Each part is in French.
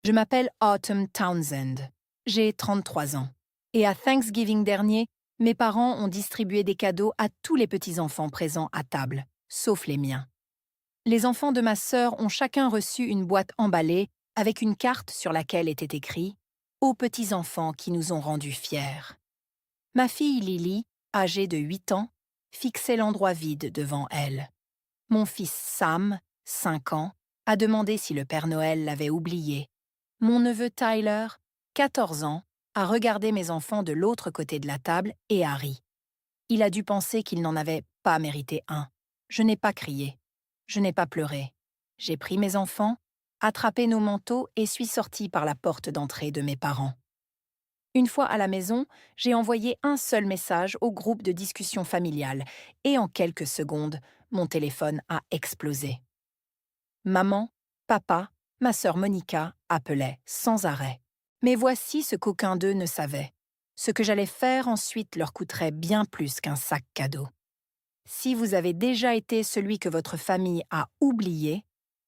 Je m'appelle Autumn Townsend. J'ai 33 ans. Et à Thanksgiving dernier, mes parents ont distribué des cadeaux à tous les petits-enfants présents à table, sauf les miens. Les enfants de ma sœur ont chacun reçu une boîte emballée avec une carte sur laquelle était écrit « Aux petits-enfants qui nous ont rendus fiers ». Ma fille Lily, âgée de 8 ans, fixait l'endroit vide devant elle. Mon fils Sam, 5 ans, a demandé si le Père Noël l'avait oublié. Mon neveu Tyler, 14 ans, a regardé mes enfants de l'autre côté de la table et a ri. Il a dû penser qu'il n'en avait pas mérité un. Je n'ai pas crié. Je n'ai pas pleuré. J'ai pris mes enfants, attrapé nos manteaux et suis sortie par la porte d'entrée de mes parents. Une fois à la maison, j'ai envoyé un seul message au groupe de discussion familiale et en quelques secondes, mon téléphone a explosé. Maman, papa, ma sœur Monica appelaient sans arrêt. Mais voici ce qu'aucun d'eux ne savait. Ce que j'allais faire ensuite leur coûterait bien plus qu'un sac cadeau. Si vous avez déjà été celui que votre famille a oublié,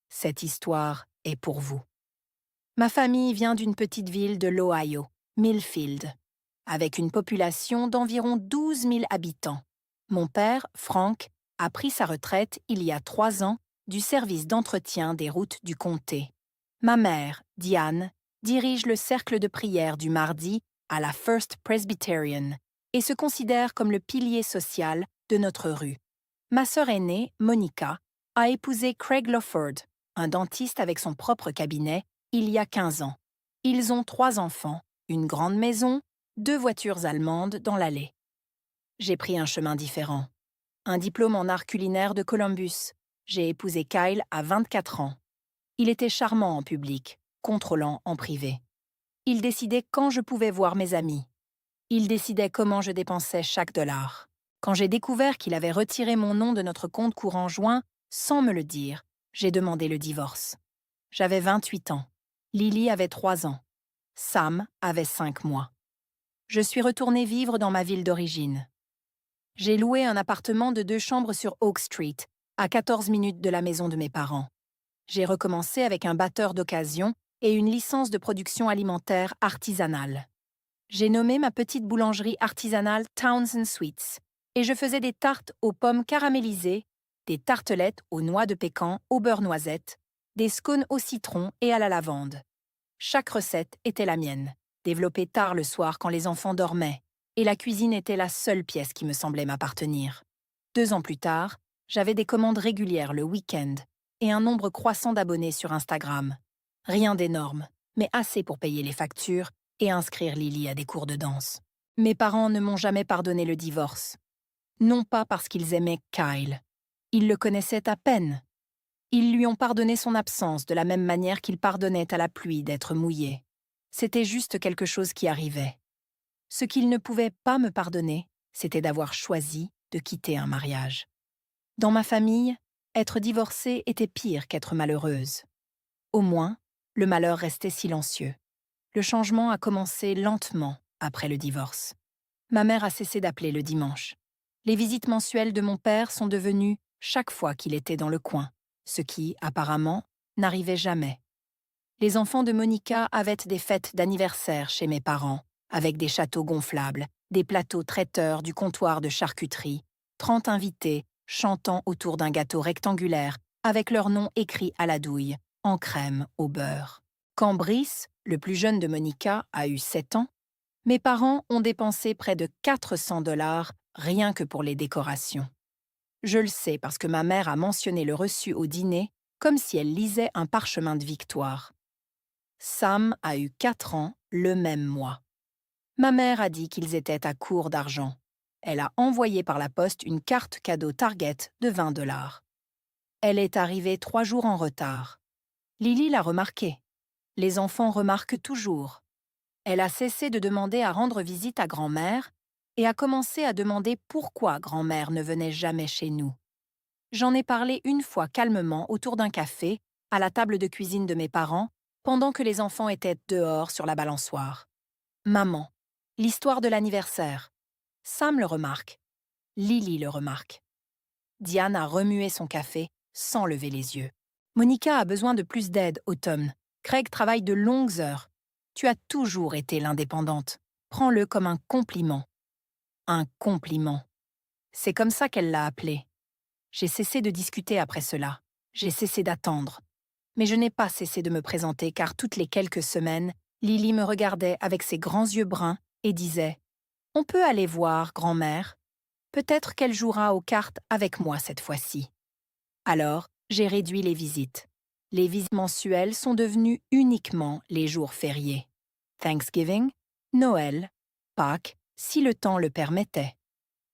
cette histoire est pour vous. Ma famille vient d'une petite ville de l'Ohio, Millfield, avec une population d'environ 12 000 habitants. Mon père, Frank, a pris sa retraite il y a 3 ans du service d'entretien des routes du comté. Ma mère, Diane, dirige le cercle de prière du mardi à la First Presbyterian et se considère comme le pilier social de notre rue. Ma sœur aînée, Monica, a épousé Craig Lawford, un dentiste avec son propre cabinet, il y a 15 ans. Ils ont 3 enfants, une grande maison, 2 voitures allemandes dans l'allée. J'ai pris un chemin différent. Un diplôme en art culinaire de Columbus. J'ai épousé Kyle à 24 ans. Il était charmant en public, contrôlant en privé. Il décidait quand je pouvais voir mes amis. Il décidait comment je dépensais chaque dollar. Quand j'ai découvert qu'il avait retiré mon nom de notre compte courant joint, sans me le dire, j'ai demandé le divorce. J'avais 28 ans. Lily avait 3 ans. Sam avait 5 mois. Je suis retournée vivre dans ma ville d'origine. J'ai loué un appartement de 2 chambres sur Oak Street, à 14 minutes de la maison de mes parents. J'ai recommencé avec un batteur d'occasion et une licence de production alimentaire artisanale. J'ai nommé ma petite boulangerie artisanale Townsend Sweets et je faisais des tartes aux pommes caramélisées, des tartelettes aux noix de pécan au beurre noisette, des scones au citron et à la lavande. Chaque recette était la mienne, développée tard le soir quand les enfants dormaient, et la cuisine était la seule pièce qui me semblait m'appartenir. 2 ans plus tard, j'avais des commandes régulières le week-end et un nombre croissant d'abonnés sur Instagram. Rien d'énorme, mais assez pour payer les factures et inscrire Lily à des cours de danse. Mes parents ne m'ont jamais pardonné le divorce. Non pas parce qu'ils aimaient Kyle. Ils le connaissaient à peine. Ils lui ont pardonné son absence de la même manière qu'ils pardonnaient à la pluie d'être mouillée. C'était juste quelque chose qui arrivait. Ce qu'ils ne pouvaient pas me pardonner, c'était d'avoir choisi de quitter un mariage. Dans ma famille, être divorcée était pire qu'être malheureuse. Au moins, le malheur restait silencieux. Le changement a commencé lentement après le divorce. Ma mère a cessé d'appeler le dimanche. Les visites mensuelles de mon père sont devenues chaque fois qu'il était dans le coin, ce qui, apparemment, n'arrivait jamais. Les enfants de Monica avaient des fêtes d'anniversaire chez mes parents, avec des châteaux gonflables, des plateaux traiteurs du comptoir de charcuterie, 30 invités chantant autour d'un gâteau rectangulaire avec leur nom écrit à la douille, en crème au beurre. Quand Brice, le plus jeune de Monica, a eu 7 ans, mes parents ont dépensé près de 400 dollars rien que pour les décorations. Je le sais parce que ma mère a mentionné le reçu au dîner comme si elle lisait un parchemin de victoire. Sam a eu 4 ans le même mois. Ma mère a dit qu'ils étaient à court d'argent. Elle a envoyé par la poste une carte cadeau Target de 20 dollars. Elle est arrivée 3 jours en retard. Lily l'a remarqué. Les enfants remarquent toujours. Elle a cessé de demander à rendre visite à grand-mère et a commencé à demander pourquoi grand-mère ne venait jamais chez nous. J'en ai parlé une fois calmement autour d'un café, à la table de cuisine de mes parents, pendant que les enfants étaient dehors sur la balançoire. Maman, l'histoire de l'anniversaire. Sam le remarque. Lily le remarque. Diane a remué son café sans lever les yeux. Monica a besoin de plus d'aide, Autumn. Craig travaille de longues heures. Tu as toujours été l'indépendante. Prends-le comme un compliment. Un compliment. C'est comme ça qu'elle l'a appelé. J'ai cessé de discuter après cela. J'ai cessé d'attendre. Mais je n'ai pas cessé de me présenter car toutes les quelques semaines, Lily me regardait avec ses grands yeux bruns et disait « On peut aller voir, grand-mère. Peut-être qu'elle jouera aux cartes avec moi cette fois-ci. » Alors, j'ai réduit les visites. Les visites mensuelles sont devenues uniquement les jours fériés. Thanksgiving, Noël, Pâques, si le temps le permettait.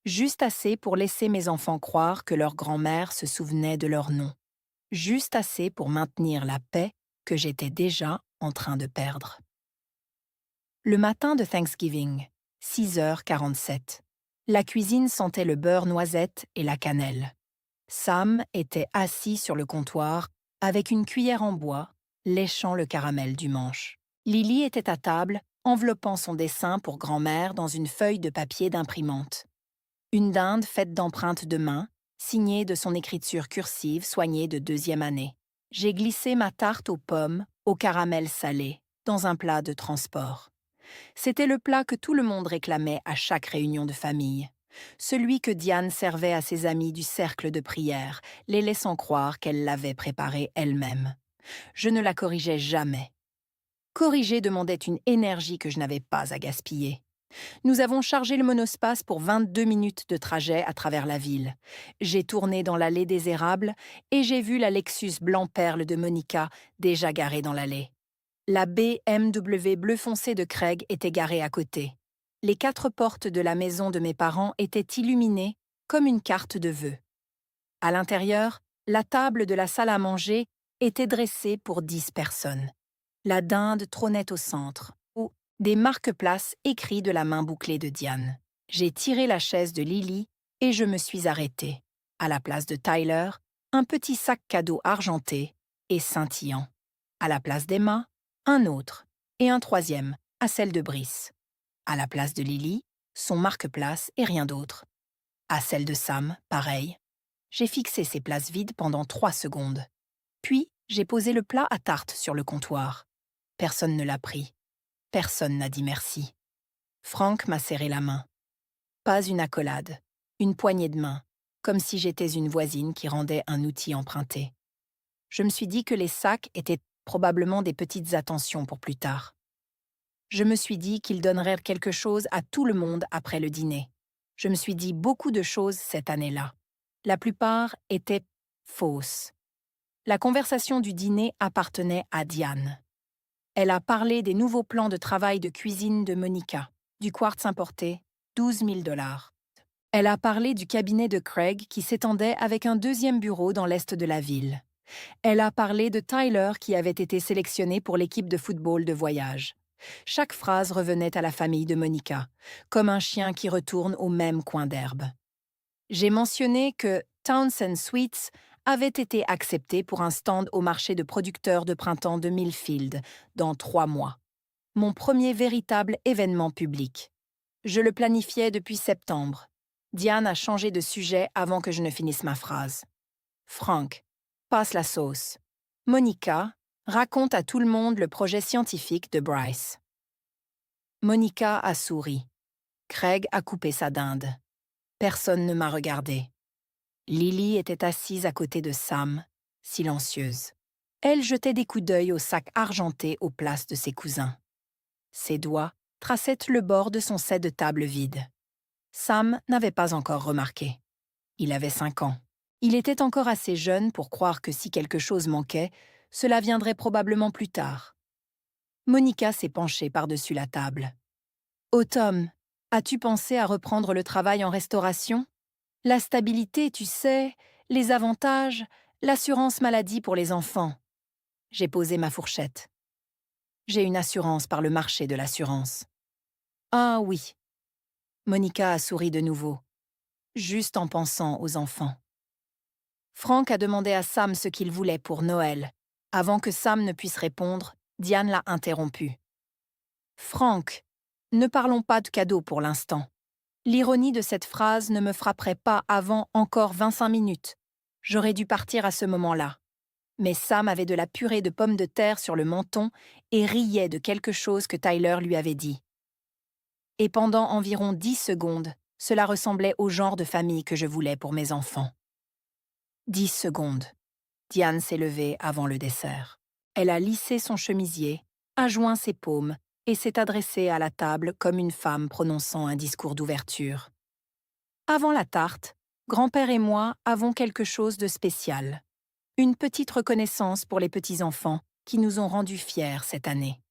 Juste assez pour laisser mes enfants croire que leur grand-mère se souvenait de leur nom. Juste assez pour maintenir la paix que j'étais déjà en train de perdre. Le matin de Thanksgiving, 6h47. La cuisine sentait le beurre noisette et la cannelle. Sam était assis sur le comptoir avec une cuillère en bois, léchant le caramel du manche. Lily était à table, enveloppant son dessin pour grand-mère dans une feuille de papier d'imprimante. Une dinde faite d'empreintes de main, signée de son écriture cursive soignée de 2e année. J'ai glissé ma tarte aux pommes, au caramel salé, dans un plat de transport. C'était le plat que tout le monde réclamait à chaque réunion de famille. Celui que Diane servait à ses amis du cercle de prière, les laissant croire qu'elle l'avait préparé elle-même. Je ne la corrigeais jamais. Corriger demandait une énergie que je n'avais pas à gaspiller. Nous avons chargé le monospace pour 22 minutes de trajet à travers la ville. J'ai tourné dans l'allée des érables et j'ai vu la Lexus blanc-perle de Monica déjà garée dans l'allée. La BMW bleu foncé de Craig était garée à côté. Les 4 portes de la maison de mes parents étaient illuminées comme une carte de vœux. À l'intérieur, la table de la salle à manger était dressée pour 10 personnes. La dinde trônait au centre, où des marque-places écrits de la main bouclée de Diane. J'ai tiré la chaise de Lily et je me suis arrêtée. À la place de Tyler, un petit sac cadeau argenté et scintillant. À la place d'Emma, un autre, et un troisième, à celle de Brice. À la place de Lily, son marque-place et rien d'autre. À celle de Sam, pareil. J'ai fixé ces places vides pendant 3 secondes. Puis, j'ai posé le plat à tarte sur le comptoir. Personne ne l'a pris. Personne n'a dit merci. Frank m'a serré la main. Pas une accolade, une poignée de main, comme si j'étais une voisine qui rendait un outil emprunté. Je me suis dit que les sacs étaient probablement des petites attentions pour plus tard. Je me suis dit qu'ils donneraient quelque chose à tout le monde après le dîner. Je me suis dit beaucoup de choses cette année-là. La plupart étaient fausses. La conversation du dîner appartenait à Diane. Elle a parlé des nouveaux plans de travail de cuisine de Monica, du quartz importé, 12 000 $. Elle a parlé du cabinet de Craig qui s'étendait avec un 2e bureau dans l'est de la ville. Elle a parlé de Tyler qui avait été sélectionné pour l'équipe de football de voyage. Chaque phrase revenait à la famille de Monica, comme un chien qui retourne au même coin d'herbe. J'ai mentionné que Townsend Sweets avait été accepté pour un stand au marché de producteurs de printemps de Millfield dans 3 mois. Mon premier véritable événement public. Je le planifiais depuis septembre. Diane a changé de sujet avant que je ne finisse ma phrase. Frank, passe la sauce. Monica, raconte à tout le monde le projet scientifique de Bryce. Monica a souri. Craig a coupé sa dinde. Personne ne m'a regardé. Lily était assise à côté de Sam, silencieuse. Elle jetait des coups d'œil au sac argenté aux places de ses cousins. Ses doigts traçaient le bord de son set de table vide. Sam n'avait pas encore remarqué. Il avait 5 ans. Il était encore assez jeune pour croire que si quelque chose manquait, cela viendrait probablement plus tard. Monica s'est penchée par-dessus la table. « Oh Tom, as-tu pensé à reprendre le travail en restauration ? La stabilité, tu sais, les avantages, l'assurance maladie pour les enfants. » J'ai posé ma fourchette. J'ai une assurance par le marché de l'assurance. Ah oui. Monica a souri de nouveau, juste en pensant aux enfants. Frank a demandé à Sam ce qu'il voulait pour Noël. Avant que Sam ne puisse répondre, Diane l'a interrompu. Frank, ne parlons pas de cadeaux pour l'instant. L'ironie de cette phrase ne me frapperait pas avant encore 25 minutes. J'aurais dû partir à ce moment-là. Mais Sam avait de la purée de pommes de terre sur le menton et riait de quelque chose que Tyler lui avait dit. Et pendant environ 10 secondes, cela ressemblait au genre de famille que je voulais pour mes enfants. 10 secondes. Diane s'est levée avant le dessert. Elle a lissé son chemisier, a joint ses paumes et s'est adressée à la table comme une femme prononçant un discours d'ouverture. Avant la tarte, grand-père et moi avons quelque chose de spécial. Une petite reconnaissance pour les petits-enfants qui nous ont rendus fiers cette année.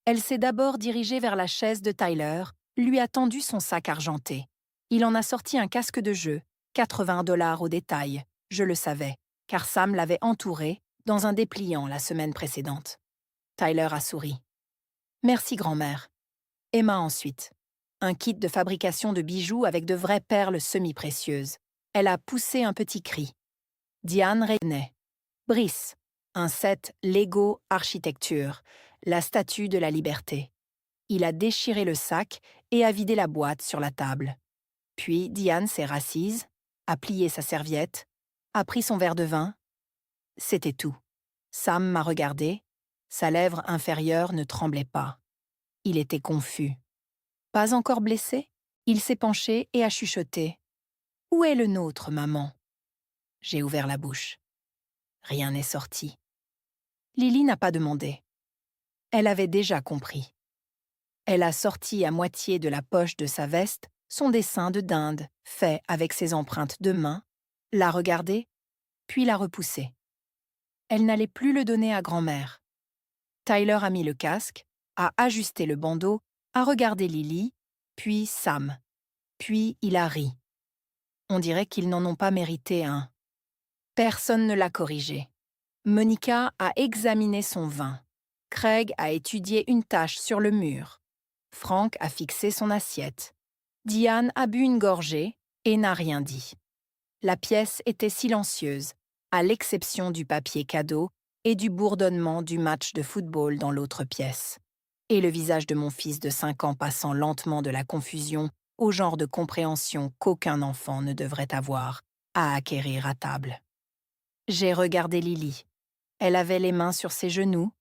Elle s'est d'abord dirigée vers la chaise de Tyler, lui a tendu son sac argenté. Il en a sorti un casque de jeu, 80 $ au détail, je le savais, car Sam l'avait entouré dans un dépliant la semaine précédente. Tyler a souri. Merci grand-mère. Emma ensuite. Un kit de fabrication de bijoux avec de vraies perles semi-précieuses. Elle a poussé un petit cri. Diane René. Brice. Un set Lego Architecture, la statue de la liberté. Il a déchiré le sac et a vidé la boîte sur la table. Puis Diane s'est rassise, a plié sa serviette, a pris son verre de vin. C'était tout. Sam m'a regardé. Sa lèvre inférieure ne tremblait pas. Il était confus. Pas encore blessé? Il s'est penché et a chuchoté. « Où est le nôtre, maman ?» J'ai ouvert la bouche. Rien n'est sorti. Lily n'a pas demandé. Elle avait déjà compris. Elle a sorti à moitié de la poche de sa veste son dessin de dinde fait avec ses empreintes de main, l'a regardé, puis l'a repoussé. Elle n'allait plus le donner à grand-mère. Tyler a mis le casque, a ajusté le bandeau, a regardé Lily, puis Sam. Puis il a ri. On dirait qu'ils n'en ont pas mérité un. Personne ne l'a corrigé. Monica a examiné son vin. Craig a étudié une tache sur le mur. Frank a fixé son assiette. Diane a bu une gorgée et n'a rien dit. La pièce était silencieuse, à l'exception du papier cadeau et du bourdonnement du match de football dans l'autre pièce. Et le visage de mon fils de 5 ans passant lentement de la confusion au genre de compréhension qu'aucun enfant ne devrait avoir à acquérir à table. J'ai regardé Lily. Elle avait les mains sur ses genoux,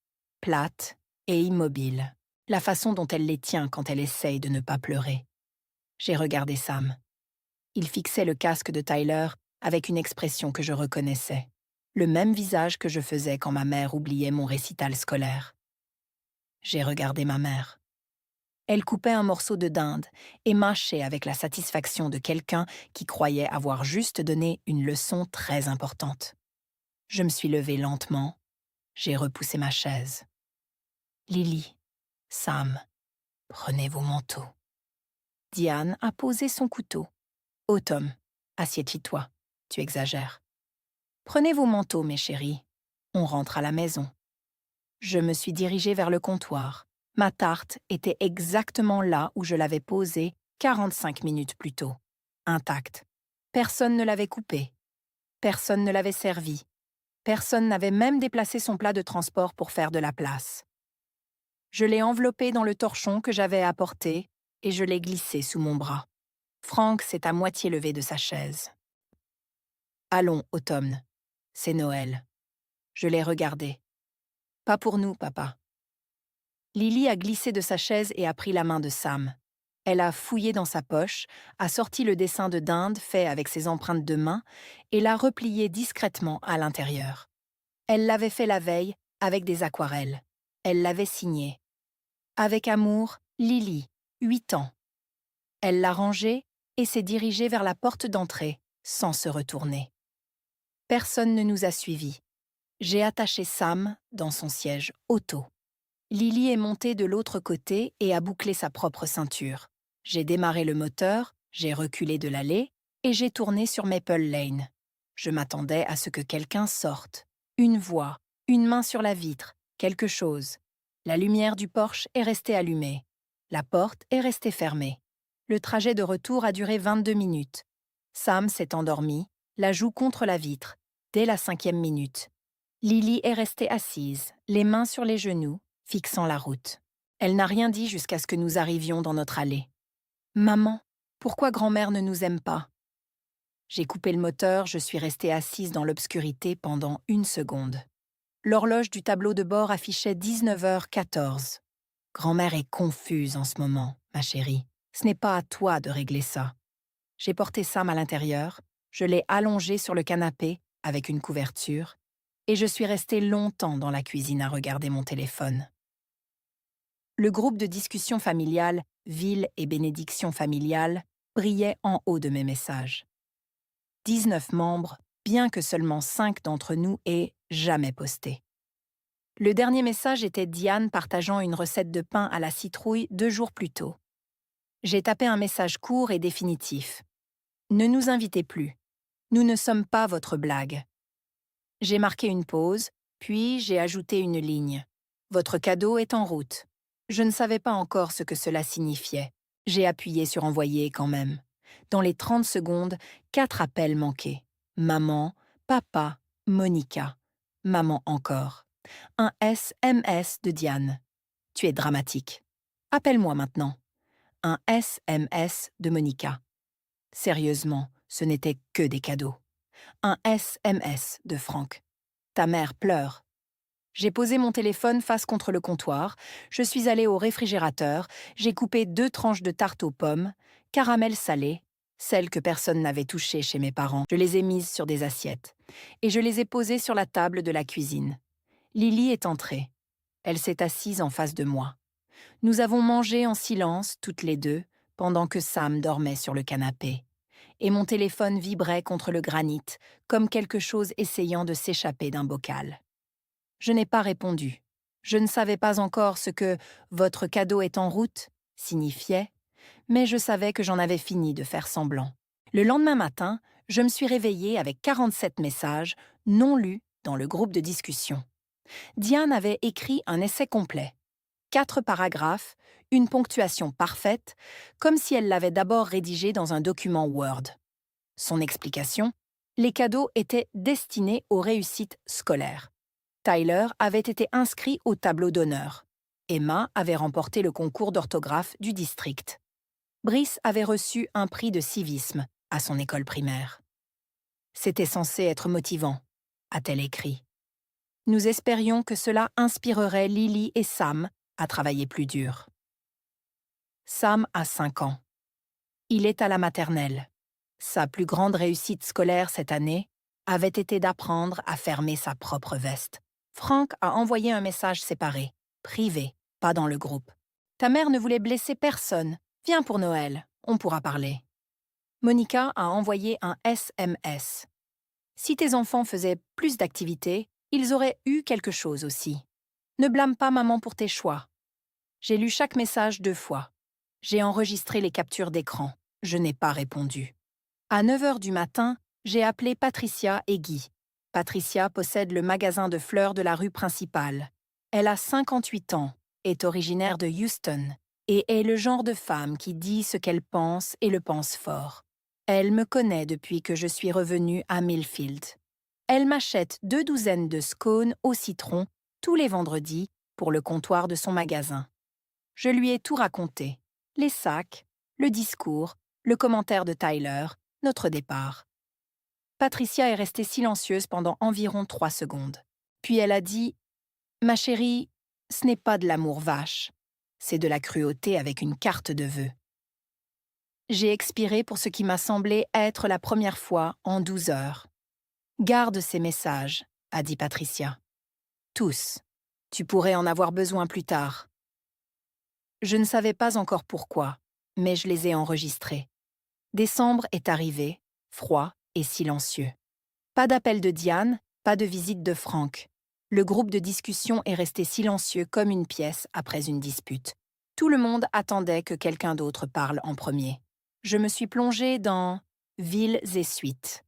plates et immobiles, la façon dont elle les tient quand elle essaye de ne pas pleurer. J'ai regardé Sam. Il fixait le casque de Tyler avec une expression que je reconnaissais, le même visage que je faisais quand ma mère oubliait mon récital scolaire. J'ai regardé ma mère. Elle coupait un morceau de dinde et mâchait avec la satisfaction de quelqu'un qui croyait avoir juste donné une leçon très importante. Je me suis levée lentement. J'ai repoussé ma chaise. Lily, Sam, prenez vos manteaux. Diane a posé son couteau. Oh Tom, assieds-toi, tu exagères. Prenez vos manteaux, mes chéris. On rentre à la maison. Je me suis dirigée vers le comptoir. Ma tarte était exactement là où je l'avais posée 45 minutes plus tôt, intacte. Personne ne l'avait coupée. Personne ne l'avait servie. Personne n'avait même déplacé son plat de transport pour faire de la place. Je l'ai enveloppée dans le torchon que j'avais apporté et je l'ai glissé sous mon bras. Frank s'est à moitié levé de sa chaise. « Allons, automne. C'est Noël. » Je l'ai regardé. « Pas pour nous, papa. » Lily a glissé de sa chaise et a pris la main de Sam. Elle a fouillé dans sa poche, a sorti le dessin de dinde fait avec ses empreintes de main et l'a replié discrètement à l'intérieur. Elle l'avait fait la veille avec des aquarelles. Elle l'avait signé. Avec amour, Lily, 8 ans. Elle l'a rangé et s'est dirigée vers la porte d'entrée, sans se retourner. Personne ne nous a suivis. J'ai attaché Sam dans son siège auto. Lily est montée de l'autre côté et a bouclé sa propre ceinture. J'ai démarré le moteur, j'ai reculé de l'allée et j'ai tourné sur Maple Lane. Je m'attendais à ce que quelqu'un sorte. Une voix, une main sur la vitre, quelque chose. La lumière du Porsche est restée allumée. La porte est restée fermée. Le trajet de retour a duré 22 minutes. Sam s'est endormi, la joue contre la vitre, dès la 5e minute. Lily est restée assise, les mains sur les genoux, fixant la route. Elle n'a rien dit jusqu'à ce que nous arrivions dans notre allée. « Maman, pourquoi grand-mère ne nous aime pas ?» J'ai coupé le moteur, je suis restée assise dans l'obscurité pendant 1 seconde. L'horloge du tableau de bord affichait 19h14. Grand-mère est confuse en ce moment, ma chérie. Ce n'est pas à toi de régler ça. J'ai porté Sam à l'intérieur, je l'ai allongé sur le canapé avec une couverture, et je suis restée longtemps dans la cuisine à regarder mon téléphone. Le groupe de discussion familiale Ville et bénédiction familiale brillait en haut de mes messages. 19 membres, bien que seulement 5 d'entre nous aient jamais posté. Le dernier message était Diane partageant une recette de pain à la citrouille 2 jours plus tôt. J'ai tapé un message court et définitif. Ne nous invitez plus. Nous ne sommes pas votre blague. J'ai marqué une pause, puis j'ai ajouté une ligne. Votre cadeau est en route. Je ne savais pas encore ce que cela signifiait. J'ai appuyé sur envoyer quand même. Dans les 30 secondes, 4 appels manqués. Maman, papa, Monica. Maman encore. Un SMS de Diane. Tu es dramatique. Appelle-moi maintenant. Un SMS de Monica. Sérieusement, ce n'était que des cadeaux. Un SMS de Franck. Ta mère pleure. J'ai posé mon téléphone face contre le comptoir, je suis allée au réfrigérateur, j'ai coupé 2 tranches de tarte aux pommes, caramel salé, celles que personne n'avait touchées chez mes parents. Je les ai mises sur des assiettes, et je les ai posées sur la table de la cuisine. Lily est entrée. Elle s'est assise en face de moi. Nous avons mangé en silence, toutes les deux, pendant que Sam dormait sur le canapé. Et mon téléphone vibrait contre le granit, comme quelque chose essayant de s'échapper d'un bocal. Je n'ai pas répondu. Je ne savais pas encore ce que « votre cadeau est en route » signifiait, mais je savais que j'en avais fini de faire semblant. Le lendemain matin, je me suis réveillée avec 47 messages non lus dans le groupe de discussion. Diane avait écrit un essai complet. 4 paragraphes, une ponctuation parfaite, comme si elle l'avait d'abord rédigé dans un document Word. Son explication, les cadeaux étaient destinés aux réussites scolaires. Tyler avait été inscrit au tableau d'honneur. Emma avait remporté le concours d'orthographe du district. Brice avait reçu un prix de civisme à son école primaire. C'était censé être motivant, a-t-elle écrit. Nous espérions que cela inspirerait Lily et Sam à travailler plus dur. Sam a 5 ans. Il est à la maternelle. Sa plus grande réussite scolaire cette année avait été d'apprendre à fermer sa propre veste. Frank a envoyé un message séparé, privé, pas dans le groupe. Ta mère ne voulait blesser personne. Viens pour Noël, on pourra parler. Monica a envoyé un SMS. Si tes enfants faisaient plus d'activités, ils auraient eu quelque chose aussi. Ne blâme pas maman pour tes choix. J'ai lu chaque message 2 fois. J'ai enregistré les captures d'écran. Je n'ai pas répondu. À 9h du matin, j'ai appelé Patricia et Guy. Patricia possède le magasin de fleurs de la rue principale. Elle a 58 ans, est originaire de Houston et est le genre de femme qui dit ce qu'elle pense et le pense fort. Elle me connaît depuis que je suis revenue à Millfield. Elle m'achète 2 douzaines de scones au citron tous les vendredis pour le comptoir de son magasin. Je lui ai tout raconté. Les sacs, le discours, le commentaire de Tyler, notre départ. Patricia est restée silencieuse pendant environ 3 secondes. Puis elle a dit « Ma chérie, ce n'est pas de l'amour vache, c'est de la cruauté avec une carte de vœux. » J'ai expiré pour ce qui m'a semblé être la première fois en 12 heures. « Garde ces messages, » a dit Patricia. « Tous. Tu pourrais en avoir besoin plus tard. » Je ne savais pas encore pourquoi, mais je les ai enregistrés. Décembre est arrivé, froid et silencieux. Pas d'appel de Diane, pas de visite de Franck. Le groupe de discussion est resté silencieux comme une pièce après une dispute. Tout le monde attendait que quelqu'un d'autre parle en premier. Je me suis plongée dans Villes et suites.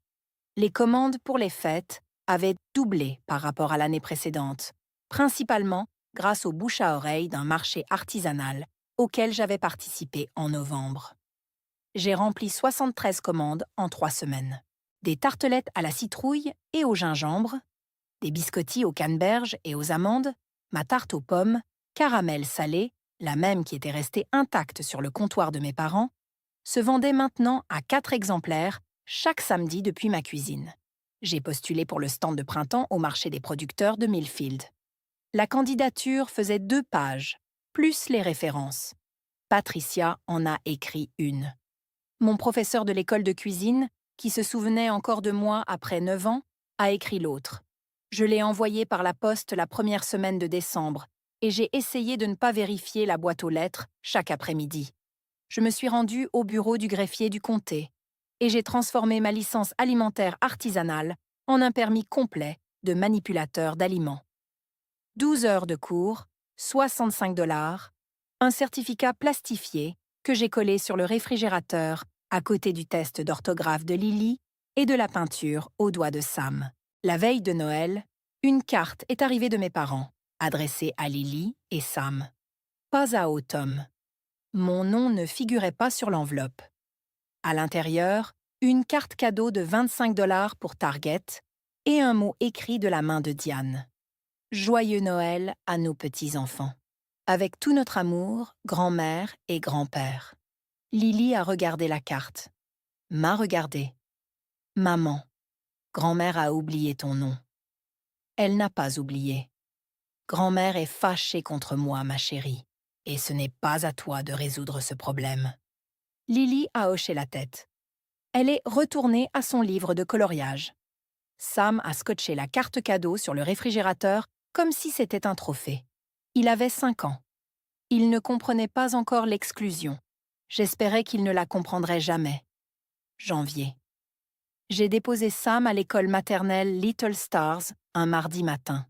Les commandes pour les fêtes avaient doublé par rapport à l'année précédente, principalement grâce au bouche à oreille d'un marché artisanal auquel j'avais participé en novembre. J'ai rempli 73 commandes en 3 semaines. Des tartelettes à la citrouille et au gingembre, des biscottis aux canneberges et aux amandes, ma tarte aux pommes, caramel salé, la même qui était restée intacte sur le comptoir de mes parents, se vendait maintenant à 4 exemplaires chaque samedi depuis ma cuisine. J'ai postulé pour le stand de printemps au marché des producteurs de Millfield. La candidature faisait 2 pages, plus les références. Patricia en a écrit une. Mon professeur de l'école de cuisine, qui se souvenait encore de moi après 9 ans, a écrit l'autre. Je l'ai envoyé par la poste la première semaine de décembre et j'ai essayé de ne pas vérifier la boîte aux lettres chaque après-midi. Je me suis rendue au bureau du greffier du comté et j'ai transformé ma licence alimentaire artisanale en un permis complet de manipulateur d'aliments. 12 heures de cours, 65 $, un certificat plastifié que j'ai collé sur le réfrigérateur à côté du test d'orthographe de Lily et de la peinture au doigt de Sam. La veille de Noël, une carte est arrivée de mes parents, adressée à Lily et Sam. Pas à Autumn. Mon nom ne figurait pas sur l'enveloppe. À l'intérieur, une carte cadeau de 25 $ pour Target et un mot écrit de la main de Diane. Joyeux Noël à nos petits-enfants. Avec tout notre amour, grand-mère et grand-père. Lily a regardé la carte. M'a regardé. Maman, grand-mère a oublié ton nom. Elle n'a pas oublié. Grand-mère est fâchée contre moi, ma chérie, et ce n'est pas à toi de résoudre ce problème. Lily a hoché la tête. Elle est retournée à son livre de coloriage. Sam a scotché la carte cadeau sur le réfrigérateur comme si c'était un trophée. Il avait 5 ans. Il ne comprenait pas encore l'exclusion. J'espérais qu'il ne la comprendrait jamais. Janvier. J'ai déposé Sam à l'école maternelle Little Stars un mardi matin.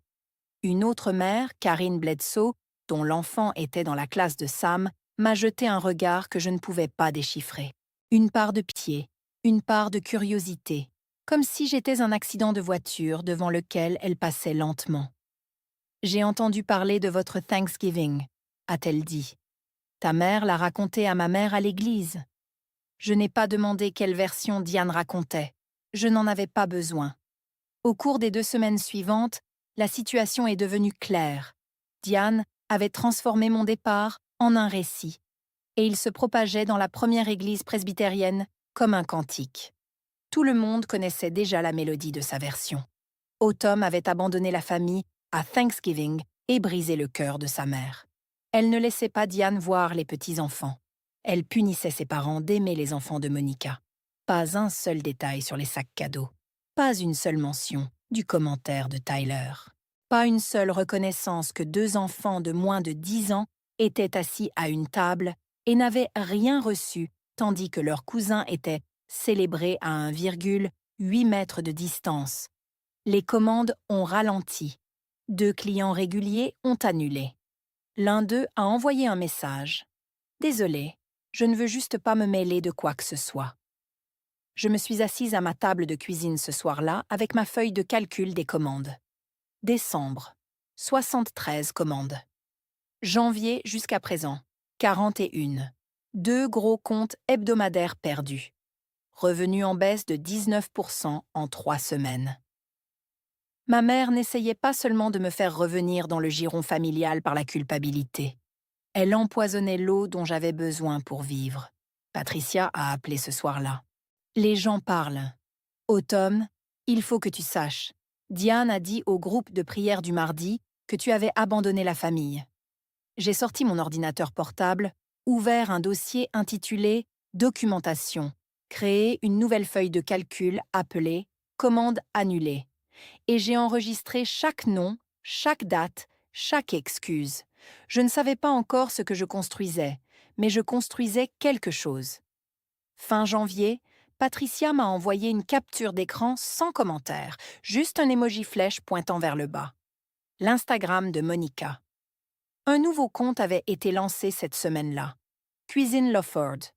Une autre mère, Karine Bledsoe, dont l'enfant était dans la classe de Sam, m'a jeté un regard que je ne pouvais pas déchiffrer. Une part de pitié, une part de curiosité, comme si j'étais un accident de voiture devant lequel elle passait lentement. « J'ai entendu parler de votre Thanksgiving », a-t-elle dit. « Ta mère l'a raconté à ma mère à l'église. » Je n'ai pas demandé quelle version Diane racontait. Je n'en avais pas besoin. Au cours des 2 semaines suivantes, la situation est devenue claire. Diane avait transformé mon départ en un récit, et il se propageait dans la première église presbytérienne comme un cantique. Tout le monde connaissait déjà la mélodie de sa version. Autumn avait abandonné la famille à Thanksgiving et brisé le cœur de sa mère. Elle ne laissait pas Diane voir les petits-enfants. Elle punissait ses parents d'aimer les enfants de Monica. Pas un seul détail sur les sacs cadeaux. Pas une seule mention du commentaire de Tyler. Pas une seule reconnaissance que 2 enfants de moins de 10 ans étaient assis à une table et n'avaient rien reçu, tandis que leurs cousins étaient célébrés à 1,8 mètres de distance. Les commandes ont ralenti. 2 clients réguliers ont annulé. L'un d'eux a envoyé un message. « Désolé, je ne veux juste pas me mêler de quoi que ce soit. » Je me suis assise à ma table de cuisine ce soir-là avec ma feuille de calcul des commandes. Décembre, 73 commandes. Janvier jusqu'à présent, 41. 2 gros comptes hebdomadaires perdus. Revenu en baisse de 19% en 3 semaines. Ma mère n'essayait pas seulement de me faire revenir dans le giron familial par la culpabilité. Elle empoisonnait l'eau dont j'avais besoin pour vivre. Patricia a appelé ce soir-là. Les gens parlent. Autumn, il faut que tu saches. Diane a dit au groupe de prière du mardi que tu avais abandonné la famille. J'ai sorti mon ordinateur portable, ouvert un dossier intitulé « Documentation », créé une nouvelle feuille de calcul appelée « Commande annulée » et j'ai enregistré chaque nom, chaque date, chaque excuse. Je ne savais pas encore ce que je construisais, mais je construisais quelque chose. Fin janvier, Patricia m'a envoyé une capture d'écran sans commentaire, juste un emoji flèche pointant vers le bas. L'Instagram de Monica. Un nouveau compte avait été lancé cette semaine-là. Cuisine Lawford.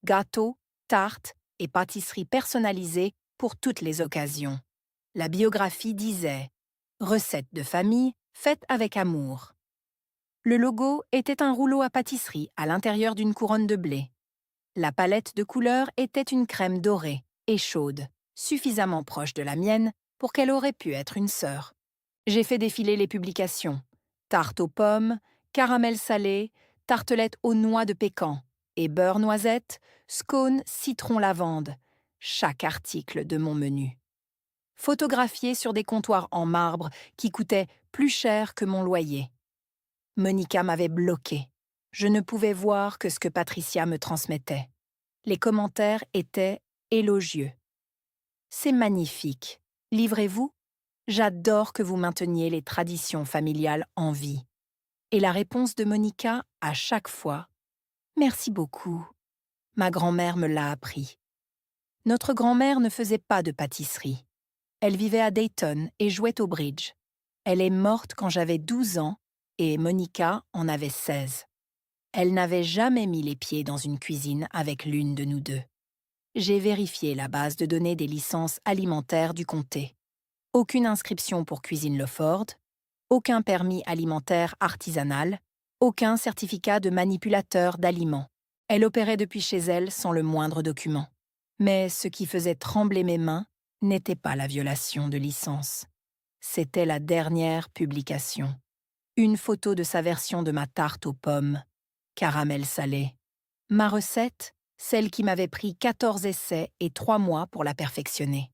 Gâteaux, tartes et pâtisseries personnalisées pour toutes les occasions. La biographie disait « Recette de famille faite avec amour ». Le logo était un rouleau à pâtisserie à l'intérieur d'une couronne de blé. La palette de couleurs était une crème dorée et chaude, suffisamment proche de la mienne pour qu'elle aurait pu être une sœur. J'ai fait défiler les publications. Tarte aux pommes, caramel salé, tartelette aux noix de pécan et beurre noisette, scone citron lavande. chaque article de mon menu. Photographié sur des comptoirs en marbre qui coûtaient plus cher que mon loyer. Monica m'avait bloqué. Je ne pouvais voir que ce que Patricia me transmettait. Les commentaires étaient élogieux. C'est magnifique. Livrez-vous? J'adore que vous mainteniez les traditions familiales en vie. Et la réponse de Monica, à chaque fois, merci beaucoup. Ma grand-mère me l'a appris. Notre grand-mère ne faisait pas de pâtisserie. Elle vivait à Dayton et jouait au bridge. Elle est morte quand j'avais 12 ans et Monica en avait 16. Elle n'avait jamais mis les pieds dans une cuisine avec l'une de nous deux. J'ai vérifié la base de données des licences alimentaires du comté. Aucune inscription pour Cuisine Leford, aucun permis alimentaire artisanal, aucun certificat de manipulateur d'aliments. Elle opérait depuis chez elle sans le moindre document. Mais ce qui faisait trembler mes mains n'était pas la violation de licence. C'était la dernière publication. Une photo de sa version de ma tarte aux pommes, caramel salé. Ma recette, celle qui m'avait pris 14 essais et 3 mois pour la perfectionner.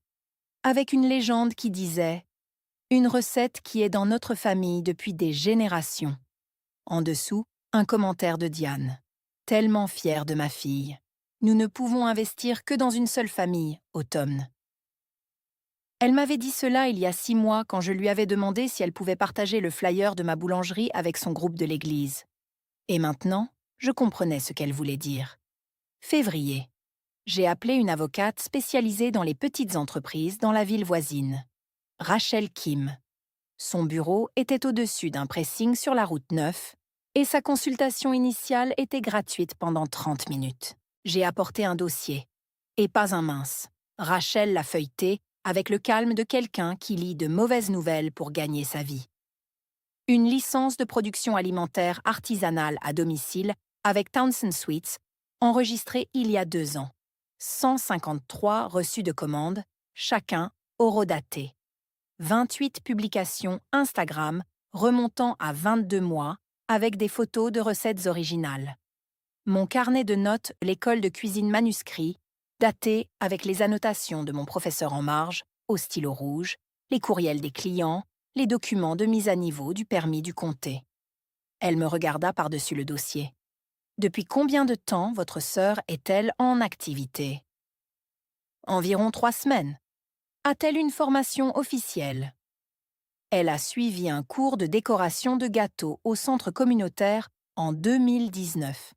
Avec une légende qui disait « Une recette qui est dans notre famille depuis des générations ». En dessous, un commentaire de Diane. Tellement fière de ma fille. Nous ne pouvons investir que dans une seule famille, Automne. Elle m'avait dit cela il y a 6 mois quand je lui avais demandé si elle pouvait partager le flyer de ma boulangerie avec son groupe de l'église. Et maintenant, je comprenais ce qu'elle voulait dire. Février. J'ai appelé une avocate spécialisée dans les petites entreprises dans la ville voisine. Rachel Kim. Son bureau était au-dessus d'un pressing sur la route 9 et sa consultation initiale était gratuite pendant 30 minutes. J'ai apporté un dossier. Et pas un mince. Rachel l'a feuilleté avec le calme de quelqu'un qui lit de mauvaises nouvelles pour gagner sa vie. Une licence de production alimentaire artisanale à domicile avec Townsend Sweets, enregistrée il y a 2 ans. 153 reçus de commandes, chacun horodaté. 28 publications Instagram remontant à 22 mois avec des photos de recettes originales. Mon carnet de notes l'école de cuisine manuscrit, daté avec les annotations de mon professeur en marge, au stylo rouge, les courriels des clients, les documents de mise à niveau du permis du comté. Elle me regarda par-dessus le dossier. « Depuis combien de temps votre sœur est-elle en activité ?»« Environ 3 semaines. » « A-t-elle une formation officielle ?» « Elle a suivi un cours de décoration de gâteaux au centre communautaire en 2019. »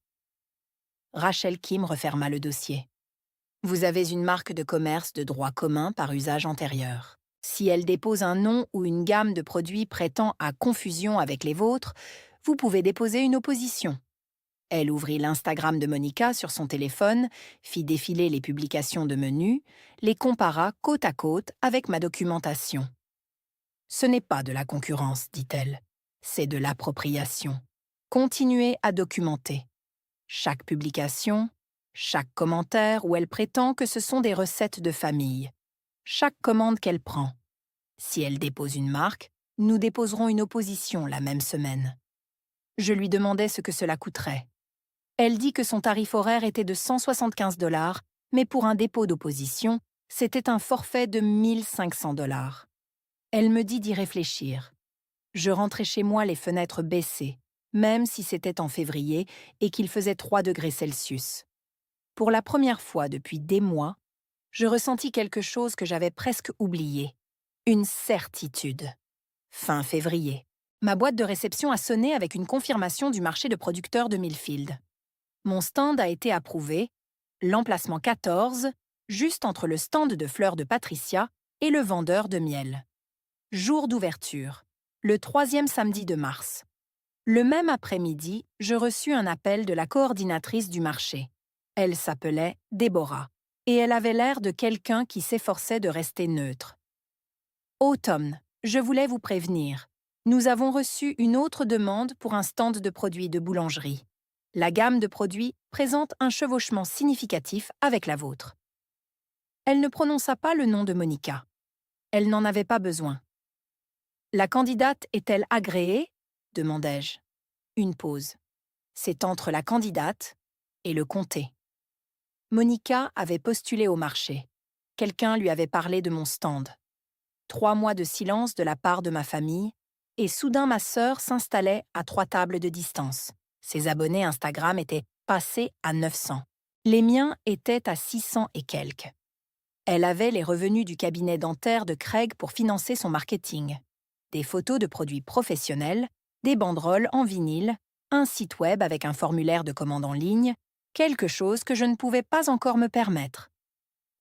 Rachel Kim referma le dossier. « Vous avez une marque de commerce de droit commun par usage antérieur. Si elle dépose un nom ou une gamme de produits prêtant à confusion avec les vôtres, vous pouvez déposer une opposition. » Elle ouvrit l'Instagram de Monica sur son téléphone, fit défiler les publications de menus, les compara côte à côte avec ma documentation. « Ce n'est pas de la concurrence, dit-elle. C'est de l'appropriation. Continuez à documenter. » Chaque publication, chaque commentaire où elle prétend que ce sont des recettes de famille. Chaque commande qu'elle prend. Si elle dépose une marque, nous déposerons une opposition la même semaine. Je lui demandais ce que cela coûterait. Elle dit que son tarif horaire était de 175 $, mais pour un dépôt d'opposition, c'était un forfait de 1500 $. Elle me dit d'y réfléchir. Je rentrais chez moi les fenêtres baissées, même si c'était en février et qu'il faisait 3 degrés Celsius. Pour la première fois depuis des mois, je ressentis quelque chose que j'avais presque oublié. Une certitude. Fin février. Ma boîte de réception a sonné avec une confirmation du marché de producteurs de Millfield. Mon stand a été approuvé, l'emplacement 14, juste entre le stand de fleurs de Patricia et le vendeur de miel. Jour d'ouverture, le 3e samedi de mars. Le même après-midi, je reçus un appel de la coordinatrice du marché. Elle s'appelait Déborah, et elle avait l'air de quelqu'un qui s'efforçait de rester neutre. « Automne, je voulais vous prévenir. Nous avons reçu une autre demande pour un stand de produits de boulangerie. La gamme de produits présente un chevauchement significatif avec la vôtre. » Elle ne prononça pas le nom de Monica. Elle n'en avait pas besoin. « La candidate est-elle agréée ?» demandai-je. Une pause. C'est entre la candidate et le comté. Monica avait postulé au marché. quelqu'un lui avait parlé de mon stand. 3 mois de silence de la part de ma famille, et soudain ma sœur s'installait à 3 tables de distance. Ses abonnés Instagram étaient passés à 900. Les miens étaient à 600 et quelques. Elle avait les revenus du cabinet dentaire de Craig pour financer son marketing. Des photos de produits professionnels, des banderoles en vinyle, un site web avec un formulaire de commande en ligne, quelque chose que je ne pouvais pas encore me permettre.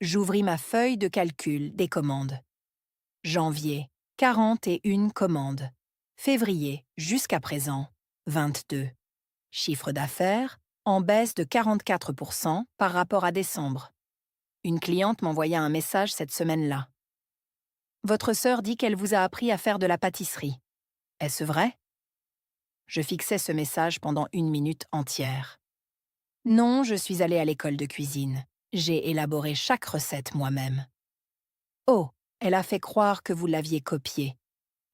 J'ouvris ma feuille de calcul des commandes. Janvier, 41 commandes. Février, jusqu'à présent, 22. Chiffre d'affaires, en baisse de 44% par rapport à décembre. Une cliente m'envoya un message cette semaine-là. Votre sœur dit qu'elle vous a appris à faire de la pâtisserie. Est-ce vrai? Je fixais ce message pendant 1 minute entière. Non, je suis allée à l'école de cuisine. J'ai élaboré chaque recette moi-même. Oh, elle a fait croire que vous l'aviez copiée.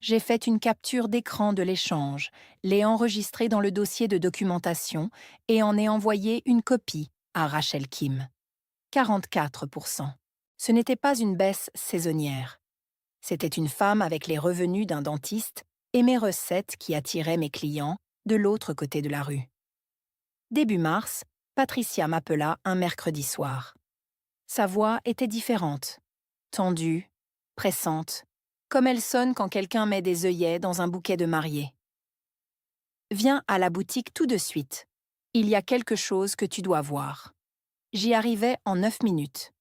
J'ai fait une capture d'écran de l'échange, l'ai enregistré dans le dossier de documentation et en ai envoyé une copie à Rachel Kim. 44%. Ce n'était pas une baisse saisonnière. C'était une femme avec les revenus d'un dentiste et mes recettes qui attiraient mes clients de l'autre côté de la rue. Début mars, Patricia m'appela un mercredi soir. Sa voix était différente, tendue, pressante, comme elle sonne quand quelqu'un met des œillets dans un bouquet de mariée. « Viens à la boutique tout de suite. Il y a quelque chose que tu dois voir. » J'y arrivais en 9 minutes.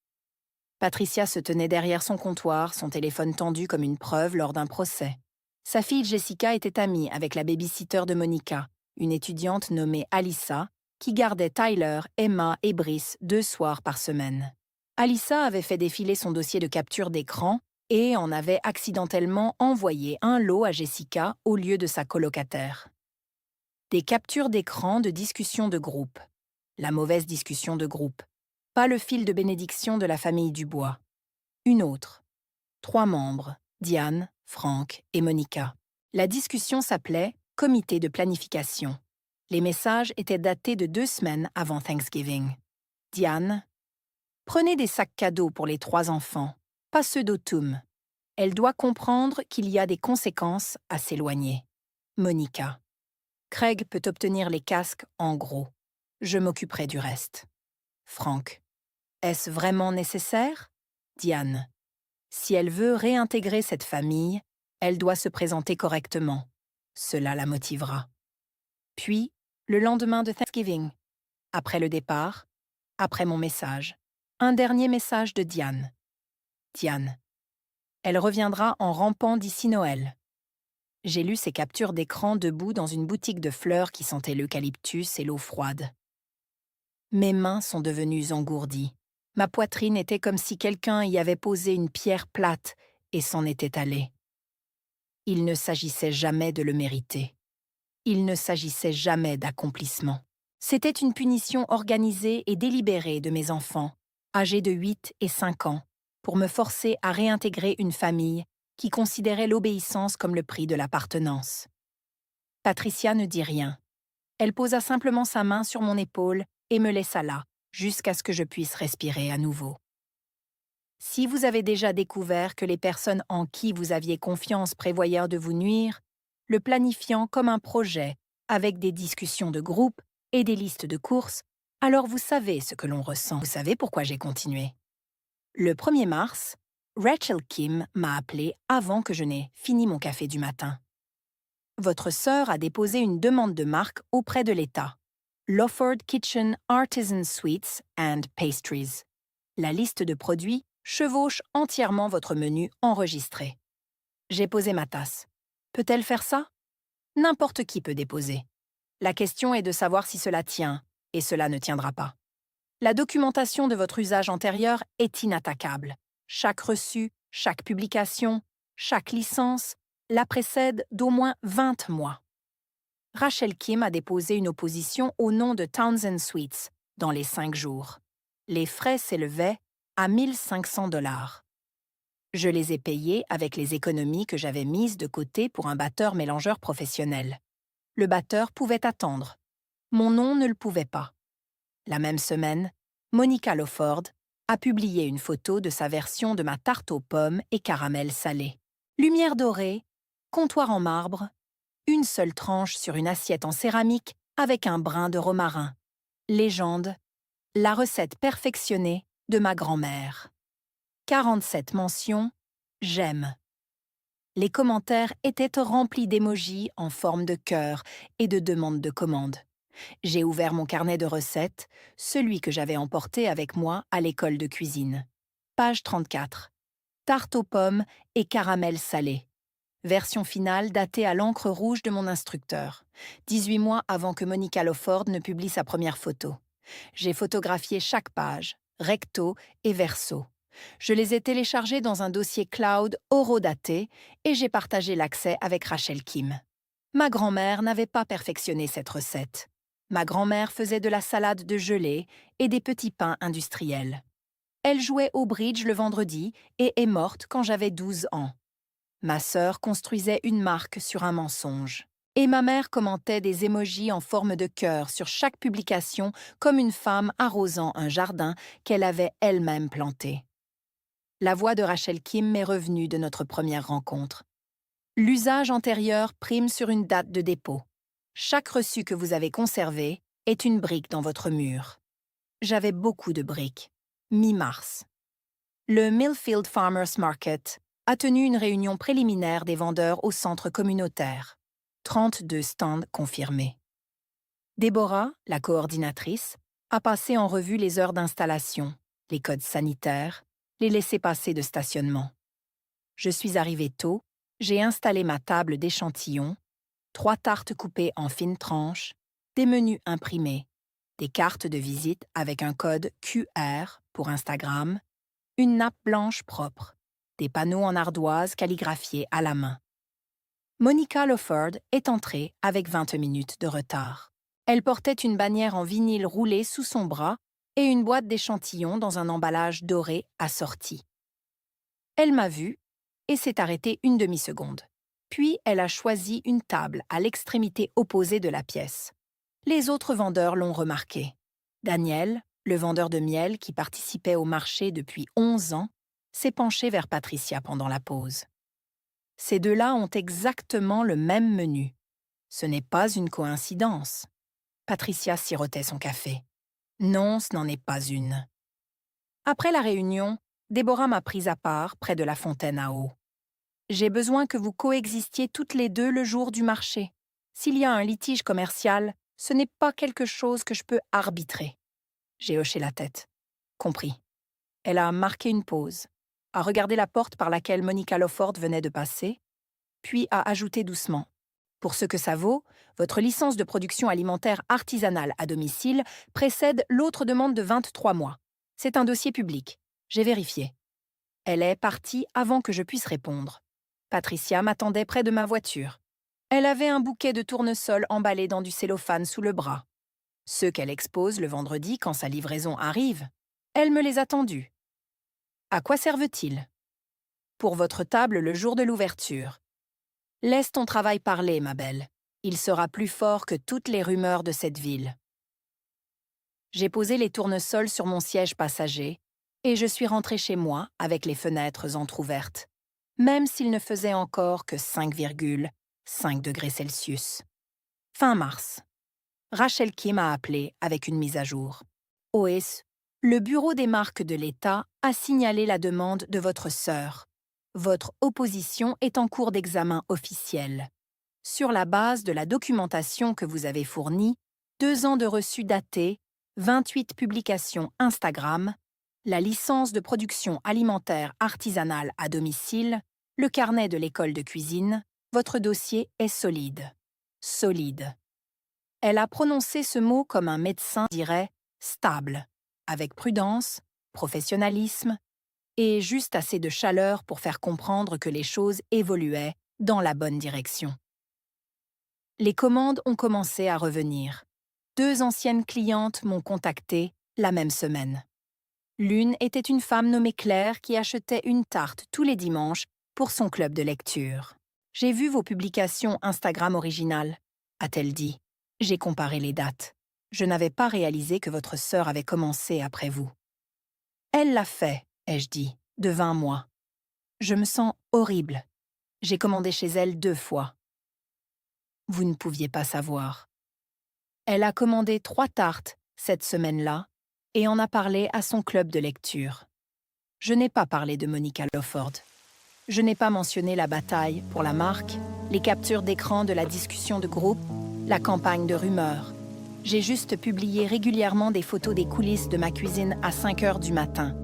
Patricia se tenait derrière son comptoir, son téléphone tendu comme une preuve lors d'un procès. Sa fille Jessica était amie avec la baby-sitter de Monica, une étudiante nommée Alyssa, qui gardait Tyler, Emma et Brice 2 soirs par semaine. Alyssa avait fait défiler son dossier de capture d'écran et en avait accidentellement envoyé un lot à Jessica au lieu de sa colocataire. Des captures d'écran de discussions de groupe. La mauvaise discussion de groupe. Pas le fil de bénédiction de la famille Dubois. Une autre. 3 membres, Diane, Franck et Monica. La discussion s'appelait « Comité de planification ». Les messages étaient datés de 2 semaines avant Thanksgiving. Diane. Prenez des sacs cadeaux pour les 3 enfants, pas ceux d'Autumn. Elle doit comprendre qu'il y a des conséquences à s'éloigner. Monica. Craig peut obtenir les casques en gros. Je m'occuperai du reste. Franck. Est-ce vraiment nécessaire? Diane. Si elle veut réintégrer cette famille, elle doit se présenter correctement. Cela la motivera. Puis, le lendemain de Thanksgiving, après le départ, après mon message, un dernier message de Diane. Diane. Elle reviendra en rampant d'ici Noël. J'ai lu ses captures d'écran debout dans une boutique de fleurs qui sentait l'eucalyptus et l'eau froide. Mes mains sont devenues engourdies. Ma poitrine était comme si quelqu'un y avait posé une pierre plate et s'en était allé. Il ne s'agissait jamais de le mériter. Il ne s'agissait jamais d'accomplissement. C'était une punition organisée et délibérée de mes enfants, âgés de 8 et 5 ans, pour me forcer à réintégrer une famille qui considérait l'obéissance comme le prix de l'appartenance. Patricia ne dit rien. Elle posa simplement sa main sur mon épaule et me laissa là, jusqu'à ce que je puisse respirer à nouveau. Si vous avez déjà découvert que les personnes en qui vous aviez confiance prévoyaient de vous nuire, le planifiant comme un projet, avec des discussions de groupe et des listes de courses, alors vous savez ce que l'on ressent. Vous savez pourquoi j'ai continué. Le 1er mars, Rachel Kim m'a appelé avant que je n'ai fini mon café du matin. Votre sœur a déposé une demande de marque auprès de l'État. Lawford Kitchen Artisan Sweets and Pastries. La liste de produits chevauche entièrement votre menu enregistré. J'ai posé ma tasse. Peut-elle faire ça? N'importe qui peut déposer. La question est de savoir si cela tient, et cela ne tiendra pas. La documentation de votre usage antérieur est inattaquable. Chaque reçu, chaque publication, chaque licence la précède d'au moins 20 mois. Rachel Kim a déposé une opposition au nom de Townsend Sweets dans les 5 jours. Les frais s'élevaient à 1 500 $. Je les ai payés avec les économies que j'avais mises de côté pour un batteur-mélangeur professionnel. Le batteur pouvait attendre. Mon nom ne le pouvait pas. La même semaine, Monica Lawford a publié une photo de sa version de ma tarte aux pommes et caramel salé. Lumière dorée, comptoir en marbre, une seule tranche sur une assiette en céramique avec un brin de romarin. Légende, la recette perfectionnée de ma grand-mère. 47 mentions, j'aime. Les commentaires étaient remplis d'émojis en forme de cœur et de demandes de commande. J'ai ouvert mon carnet de recettes, celui que j'avais emporté avec moi à l'école de cuisine. Page 34. Tarte aux pommes et caramel salé. Version finale datée à l'encre rouge de mon instructeur, 18 mois avant que Monica Lawford ne publie sa première photo. J'ai photographié chaque page, recto et verso. Je les ai téléchargés dans un dossier cloud horodaté et j'ai partagé l'accès avec Rachel Kim. Ma grand-mère n'avait pas perfectionné cette recette. Ma grand-mère faisait de la salade de gelée et des petits pains industriels. Elle jouait au bridge le vendredi et est morte quand j'avais 12 ans. Ma sœur construisait une marque sur un mensonge. Et ma mère commentait des émojis en forme de cœur sur chaque publication comme une femme arrosant un jardin qu'elle avait elle-même planté. La voix de Rachel Kim m'est revenue de notre première rencontre. L'usage antérieur prime sur une date de dépôt. Chaque reçu que vous avez conservé est une brique dans votre mur. J'avais beaucoup de briques. Mi-mars. Le Millfield Farmers Market a tenu une réunion préliminaire des vendeurs au centre communautaire. 32 stands confirmés. Déborah, la coordinatrice, a passé en revue les heures d'installation, les codes sanitaires, les laissez-passer de stationnement. Je suis arrivée tôt, j'ai installé ma table d'échantillons, 3 tartes coupées en fines tranches, des menus imprimés, des cartes de visite avec un code QR pour Instagram, une nappe blanche propre, des panneaux en ardoise calligraphiés à la main. Monica Lawford est entrée avec 20 minutes de retard. Elle portait une bannière en vinyle roulée sous son bras et une boîte d'échantillons dans un emballage doré assorti. Elle m'a vue et s'est arrêtée une demi-seconde. Puis elle a choisi une table à l'extrémité opposée de la pièce. Les autres vendeurs l'ont remarqué. Daniel, le vendeur de miel qui participait au marché depuis 11 ans, s'est penché vers Patricia pendant la pause. Ces deux-là ont exactement le même menu. Ce n'est pas une coïncidence. Patricia sirotait son café. Non, ce n'en est pas une. Après la réunion, Déborah m'a prise à part près de la fontaine à eau. J'ai besoin que vous coexistiez toutes les deux le jour du marché. S'il y a un litige commercial, ce n'est pas quelque chose que je peux arbitrer. J'ai hoché la tête. Compris. Elle a marqué une pause, a regardé la porte par laquelle Monica Lawford venait de passer, puis a ajouté doucement. Pour ce que ça vaut, votre licence de production alimentaire artisanale à domicile précède l'autre demande de 23 mois. C'est un dossier public. J'ai vérifié. Elle est partie avant que je puisse répondre. Patricia m'attendait près de ma voiture. Elle avait un bouquet de tournesol emballé dans du cellophane sous le bras. Ceux qu'elle expose le vendredi quand sa livraison arrive. Elle me les a tendus. À quoi servent-ils? Pour votre table le jour de l'ouverture. Laisse ton travail parler, ma belle. Il sera plus fort que toutes les rumeurs de cette ville. J'ai posé les tournesols sur mon siège passager et je suis rentrée chez moi avec les fenêtres entr'ouvertes, même s'il ne faisait encore que 5,5 degrés Celsius. Fin mars. Rachel Kim m'a appelé avec une mise à jour. OS, le bureau des marques de l'État a signalé la demande de votre sœur. Votre opposition est en cours d'examen officiel. Sur la base de la documentation que vous avez fournie, 2 ans de reçus datés, 28 publications Instagram, la licence de production alimentaire artisanale à domicile, le carnet de l'école de cuisine, votre dossier est solide. Solide. Elle a prononcé ce mot comme un médecin dirait stable, avec prudence, professionnalisme et juste assez de chaleur pour faire comprendre que les choses évoluaient dans la bonne direction. Les commandes ont commencé à revenir. 2 anciennes clientes m'ont contactée la même semaine. L'une était une femme nommée Claire qui achetait une tarte tous les dimanches pour son club de lecture. « J'ai vu vos publications Instagram originales », a-t-elle dit. J'ai comparé les dates. Je n'avais pas réalisé que votre sœur avait commencé après vous. Elle l'a fait, ai-je dit, de 20 mois. Je me sens horrible. J'ai commandé chez elle 2 fois. Vous ne pouviez pas savoir. Elle a commandé 3 tartes cette semaine-là et en a parlé à son club de lecture. Je n'ai pas parlé de Monica Lawford. Je n'ai pas mentionné la bataille pour la marque, les captures d'écran de la discussion de groupe, la campagne de rumeurs. J'ai juste publié régulièrement des photos des coulisses de ma cuisine à 5 heures du matin.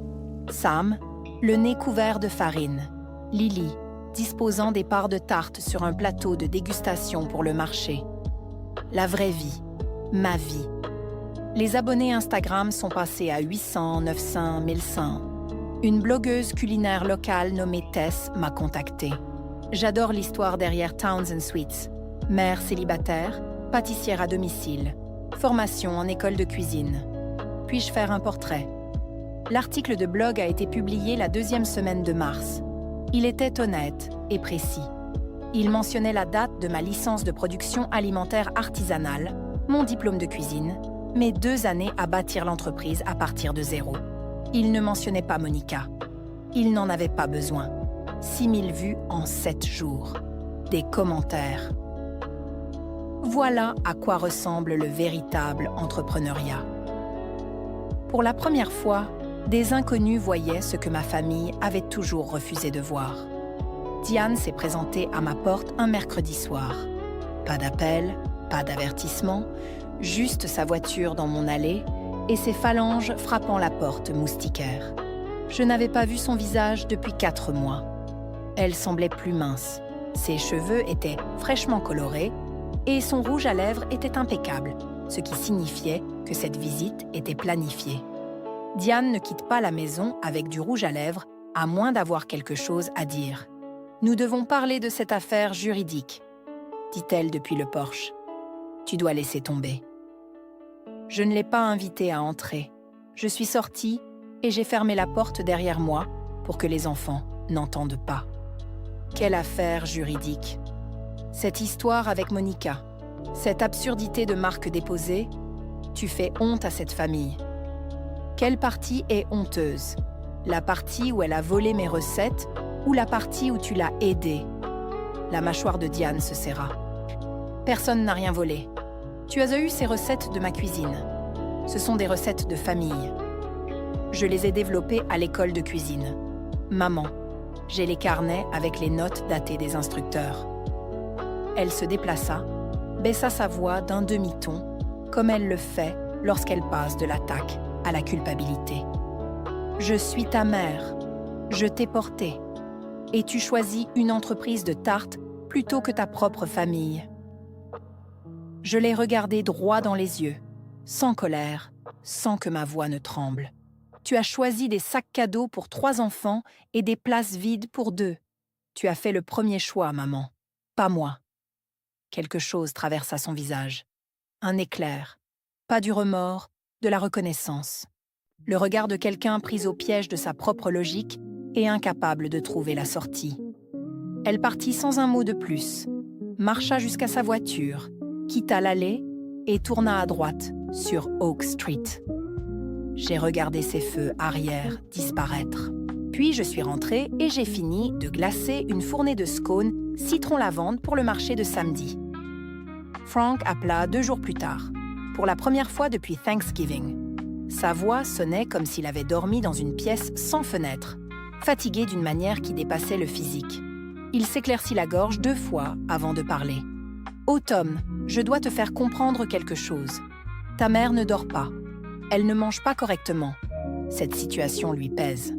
Sam, le nez couvert de farine. Lily, disposant des parts de tarte sur un plateau de dégustation pour le marché. La vraie vie, ma vie. Les abonnés Instagram sont passés à 800, 900, 1100. Une blogueuse culinaire locale nommée Tess m'a contactée. J'adore l'histoire derrière Townsend Sweets. Mère célibataire, pâtissière à domicile, formation en école de cuisine. Puis-je faire un portrait? L'article de blog a été publié la 2e semaine de mars. Il était honnête et précis. Il mentionnait la date de ma licence de production alimentaire artisanale, mon diplôme de cuisine, mes 2 années à bâtir l'entreprise à partir de zéro. Il ne mentionnait pas Monica. Il n'en avait pas besoin. 6000 vues en 7 jours. Des commentaires. Voilà à quoi ressemble le véritable entrepreneuriat. Pour la première fois, des inconnus voyaient ce que ma famille avait toujours refusé de voir. Diane s'est présentée à ma porte un mercredi soir. Pas d'appel, pas d'avertissement, juste sa voiture dans mon allée et ses phalanges frappant la porte moustiquaire. Je n'avais pas vu son visage depuis 4 mois. Elle semblait plus mince. Ses cheveux étaient fraîchement colorés et son rouge à lèvres était impeccable, ce qui signifiait que cette visite était planifiée. Diane ne quitte pas la maison avec du rouge à lèvres, à moins d'avoir quelque chose à dire. « Nous devons parler de cette affaire juridique », dit-elle depuis le porche. « Tu dois laisser tomber. » Je ne l'ai pas invitée à entrer. Je suis sortie et j'ai fermé la porte derrière moi pour que les enfants n'entendent pas. Quelle affaire juridique! Cette histoire avec Monica, cette absurdité de marque déposée, tu fais honte à cette famille. Quelle partie est honteuse? La partie où elle a volé mes recettes ou la partie où tu l'as aidée? La mâchoire de Diane se serra. Personne n'a rien volé. Tu as eu ces recettes de ma cuisine. Ce sont des recettes de famille. Je les ai développées à l'école de cuisine. Maman, j'ai les carnets avec les notes datées des instructeurs. Elle se déplaça, baissa sa voix d'un demi-ton, comme elle le fait lorsqu'elle passe de l'attaque à la culpabilité. Je suis ta mère. Je t'ai portée. Et tu choisis une entreprise de tarte plutôt que ta propre famille. Je l'ai regardé droit dans les yeux, sans colère, sans que ma voix ne tremble. Tu as choisi des sacs cadeaux pour 3 enfants et des places vides pour 2. Tu as fait le premier choix, maman, pas moi. Quelque chose traversa son visage. Un éclair. Pas du remords, de la reconnaissance. Le regard de quelqu'un pris au piège de sa propre logique et incapable de trouver la sortie. Elle partit sans un mot de plus, marcha jusqu'à sa voiture, quitta l'allée et tourna à droite sur Oak Street. J'ai regardé ses feux arrière disparaître. Puis je suis rentrée et j'ai fini de glacer une fournée de scones citron-lavande pour le marché de samedi. Frank appela 2 jours plus tard, pour la première fois depuis Thanksgiving. Sa voix sonnait comme s'il avait dormi dans une pièce sans fenêtre, fatigué d'une manière qui dépassait le physique. Il s'éclaircit la gorge 2 fois avant de parler. « Oh Tom, je dois te faire comprendre quelque chose. Ta mère ne dort pas. Elle ne mange pas correctement. Cette situation lui pèse. »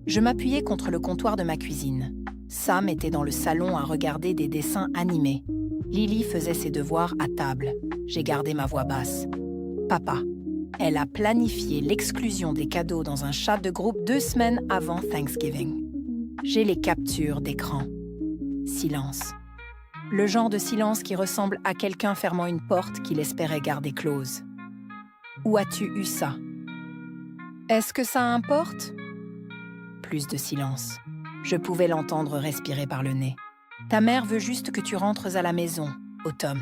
Je m'appuyais contre le comptoir de ma cuisine. Sam était dans le salon à regarder des dessins animés. Lily faisait ses devoirs à table. J'ai gardé ma voix basse. « Papa, elle a planifié l'exclusion des cadeaux dans un chat de groupe 2 semaines avant Thanksgiving. J'ai les captures d'écran. Silence. Le genre de silence qui ressemble à quelqu'un fermant une porte qu'il espérait garder close. Où as-tu eu ça? Est-ce que ça importe? Plus de silence. Je pouvais l'entendre respirer par le nez. Ta mère veut juste que tu rentres à la maison, Autumn.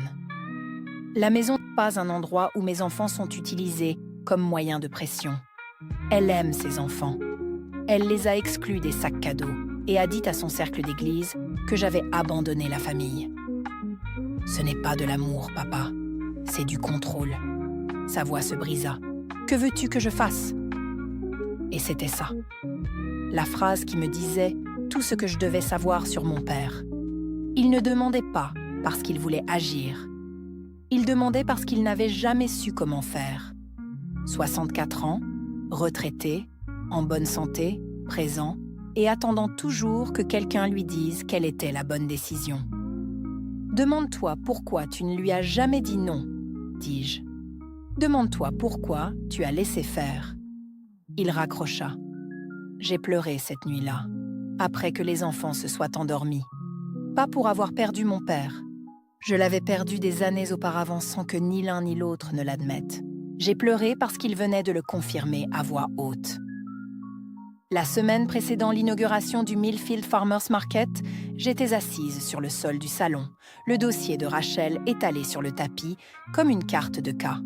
La maison n'est pas un endroit où mes enfants sont utilisés comme moyen de pression. Elle aime ses enfants. Elle les a exclus des sacs cadeaux et a dit à son cercle d'église que j'avais abandonné la famille. Ce n'est pas de l'amour, papa. C'est du contrôle. Sa voix se brisa. Que veux-tu que je fasse? Et c'était ça. La phrase qui me disait tout ce que je devais savoir sur mon père. Il ne demandait pas parce qu'il voulait agir. Il demandait parce qu'il n'avait jamais su comment faire. 64 ans, retraité, en bonne santé, présent, et attendant toujours que quelqu'un lui dise quelle était la bonne décision. Demande-toi pourquoi tu ne lui as jamais dit non, dis-je. Demande-toi pourquoi tu as laissé faire. Il raccrocha. J'ai pleuré cette nuit-là, après que les enfants se soient endormis. Pas pour avoir perdu mon père. Je l'avais perdu des années auparavant sans que ni l'un ni l'autre ne l'admettent. J'ai pleuré parce qu'il venait de le confirmer à voix haute. La semaine précédant l'inauguration du Millfield Farmers Market, j'étais assise sur le sol du salon, le dossier de Rachel étalé sur le tapis comme une carte de cas.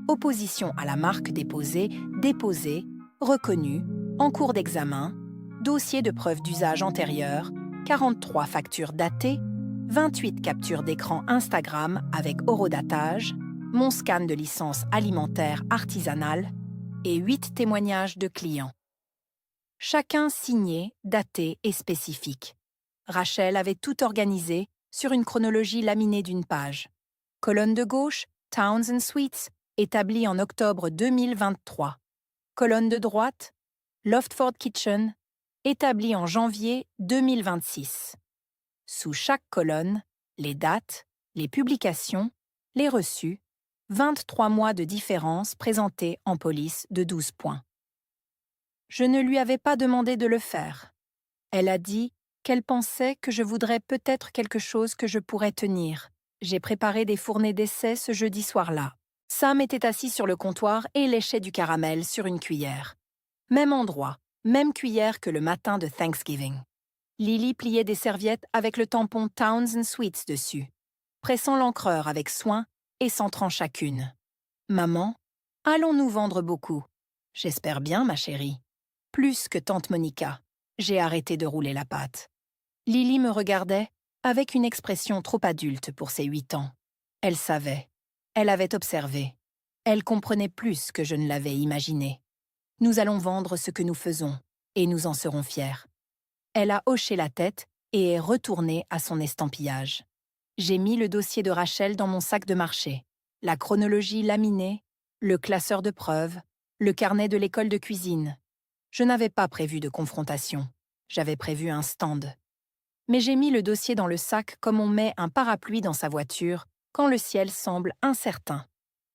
Opposition à la marque déposée, reconnue, en cours d'examen, dossier de preuve d'usage antérieur, 43 factures datées, 28 captures d'écran Instagram avec horodatage, mon scan de licence alimentaire artisanale et 8 témoignages de clients. Chacun signé, daté et spécifique. Rachel avait tout organisé sur une chronologie laminée d'une page. Colonne de gauche, Towns & Sweets, établie en octobre 2023. Colonne de droite, Loftford Kitchen, établie en janvier 2026. Sous chaque colonne, les dates, les publications, les reçus, 23 mois de différence présentés en police de 12 points. Je ne lui avais pas demandé de le faire. Elle a dit qu'elle pensait que je voudrais peut-être quelque chose que je pourrais tenir. J'ai préparé des fournées d'essai ce jeudi soir-là. Sam était assis sur le comptoir et léchait du caramel sur une cuillère. Même endroit, même cuillère que le matin de Thanksgiving. Lily pliait des serviettes avec le tampon Towns & Sweets dessus, pressant l'encreur avec soin et centrant chacune. « Maman, allons-nous vendre beaucoup? J'espère bien, ma chérie. Plus que tante Monica. » J'ai arrêté de rouler la patte. Lily me regardait avec une expression trop adulte pour ses 8 ans. Elle savait. Elle avait observé. Elle comprenait plus que je ne l'avais imaginé. Nous allons vendre ce que nous faisons, et nous en serons fiers. Elle a hoché la tête et est retournée à son estampillage. J'ai mis le dossier de Rachel dans mon sac de marché, la chronologie laminée, le classeur de preuves, le carnet de l'école de cuisine. Je n'avais pas prévu de confrontation. J'avais prévu un stand. Mais j'ai mis le dossier dans le sac comme on met un parapluie dans sa voiture quand le ciel semble incertain.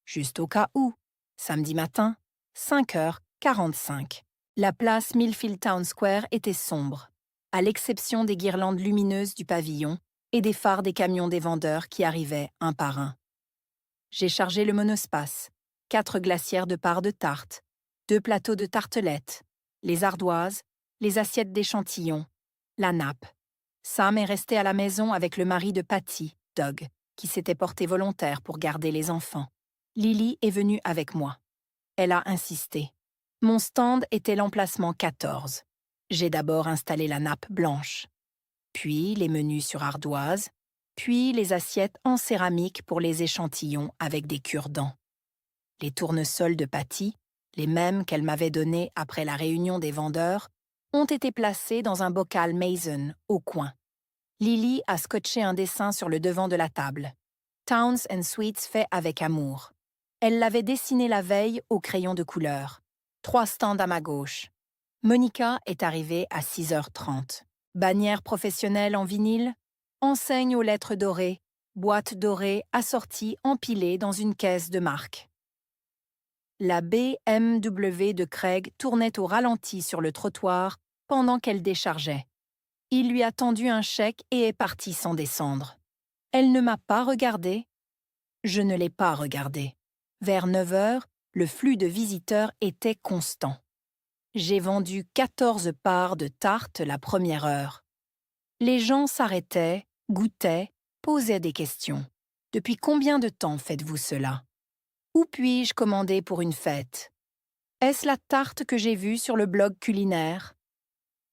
Juste au cas où. Samedi matin, 5h45. La place Millfield Town Square était sombre, à l'exception des guirlandes lumineuses du pavillon et des phares des camions des vendeurs qui arrivaient un par un. J'ai chargé le monospace, 4 glacières de parts de tarte, 2 plateaux de tartelettes, les ardoises, les assiettes d'échantillons, la nappe. Sam est resté à la maison avec le mari de Patty, Doug, qui s'était porté volontaire pour garder les enfants. Lily est venue avec moi. Elle a insisté. Mon stand était l'emplacement 14. J'ai d'abord installé la nappe blanche, puis les menus sur ardoise, puis les assiettes en céramique pour les échantillons avec des cure-dents. Les tournesols de Patty, les mêmes qu'elle m'avait donnés après la réunion des vendeurs, ont été placés dans un bocal Mason au coin. Lily a scotché un dessin sur le devant de la table. Towns & Sweets fait avec amour. Elle l'avait dessiné la veille au crayon de couleur. 3 stands à ma gauche. Monica est arrivée à 6h30. Bannière professionnelle en vinyle, enseigne aux lettres dorées, boîte dorée assortie empilée dans une caisse de marque. La BMW de Craig tournait au ralenti sur le trottoir pendant qu'elle déchargeait. Il lui a tendu un chèque et est parti sans descendre. Elle ne m'a pas regardée. Je ne l'ai pas regardée. Vers 9h, le flux de visiteurs était constant. J'ai vendu 14 parts de tarte la première heure. Les gens s'arrêtaient, goûtaient, posaient des questions. « Depuis combien de temps faites-vous cela? Où puis-je commander pour une fête? » Est-ce la tarte que j'ai vue sur le blog culinaire?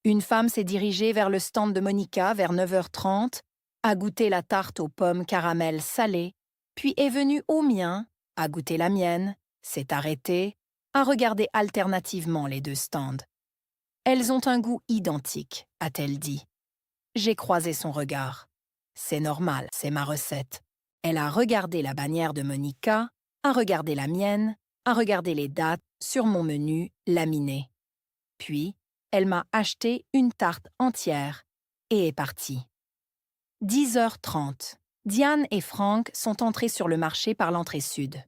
Une femme s'est dirigée vers le stand de Monica vers 9h30, a goûté la tarte aux pommes caramel salée, puis est venue au mien, a goûté la mienne, s'est arrêtée, a regardé alternativement les deux stands. Elles ont un goût identique, a-t-elle dit. J'ai croisé son regard. C'est normal, c'est ma recette. Elle a regardé la bannière de Monica, a regardé la mienne, a regardé les dates sur mon menu laminé. Puis, elle m'a acheté une tarte entière et est partie. 10h30. Diane et Frank sont entrés sur le marché par l'entrée sud.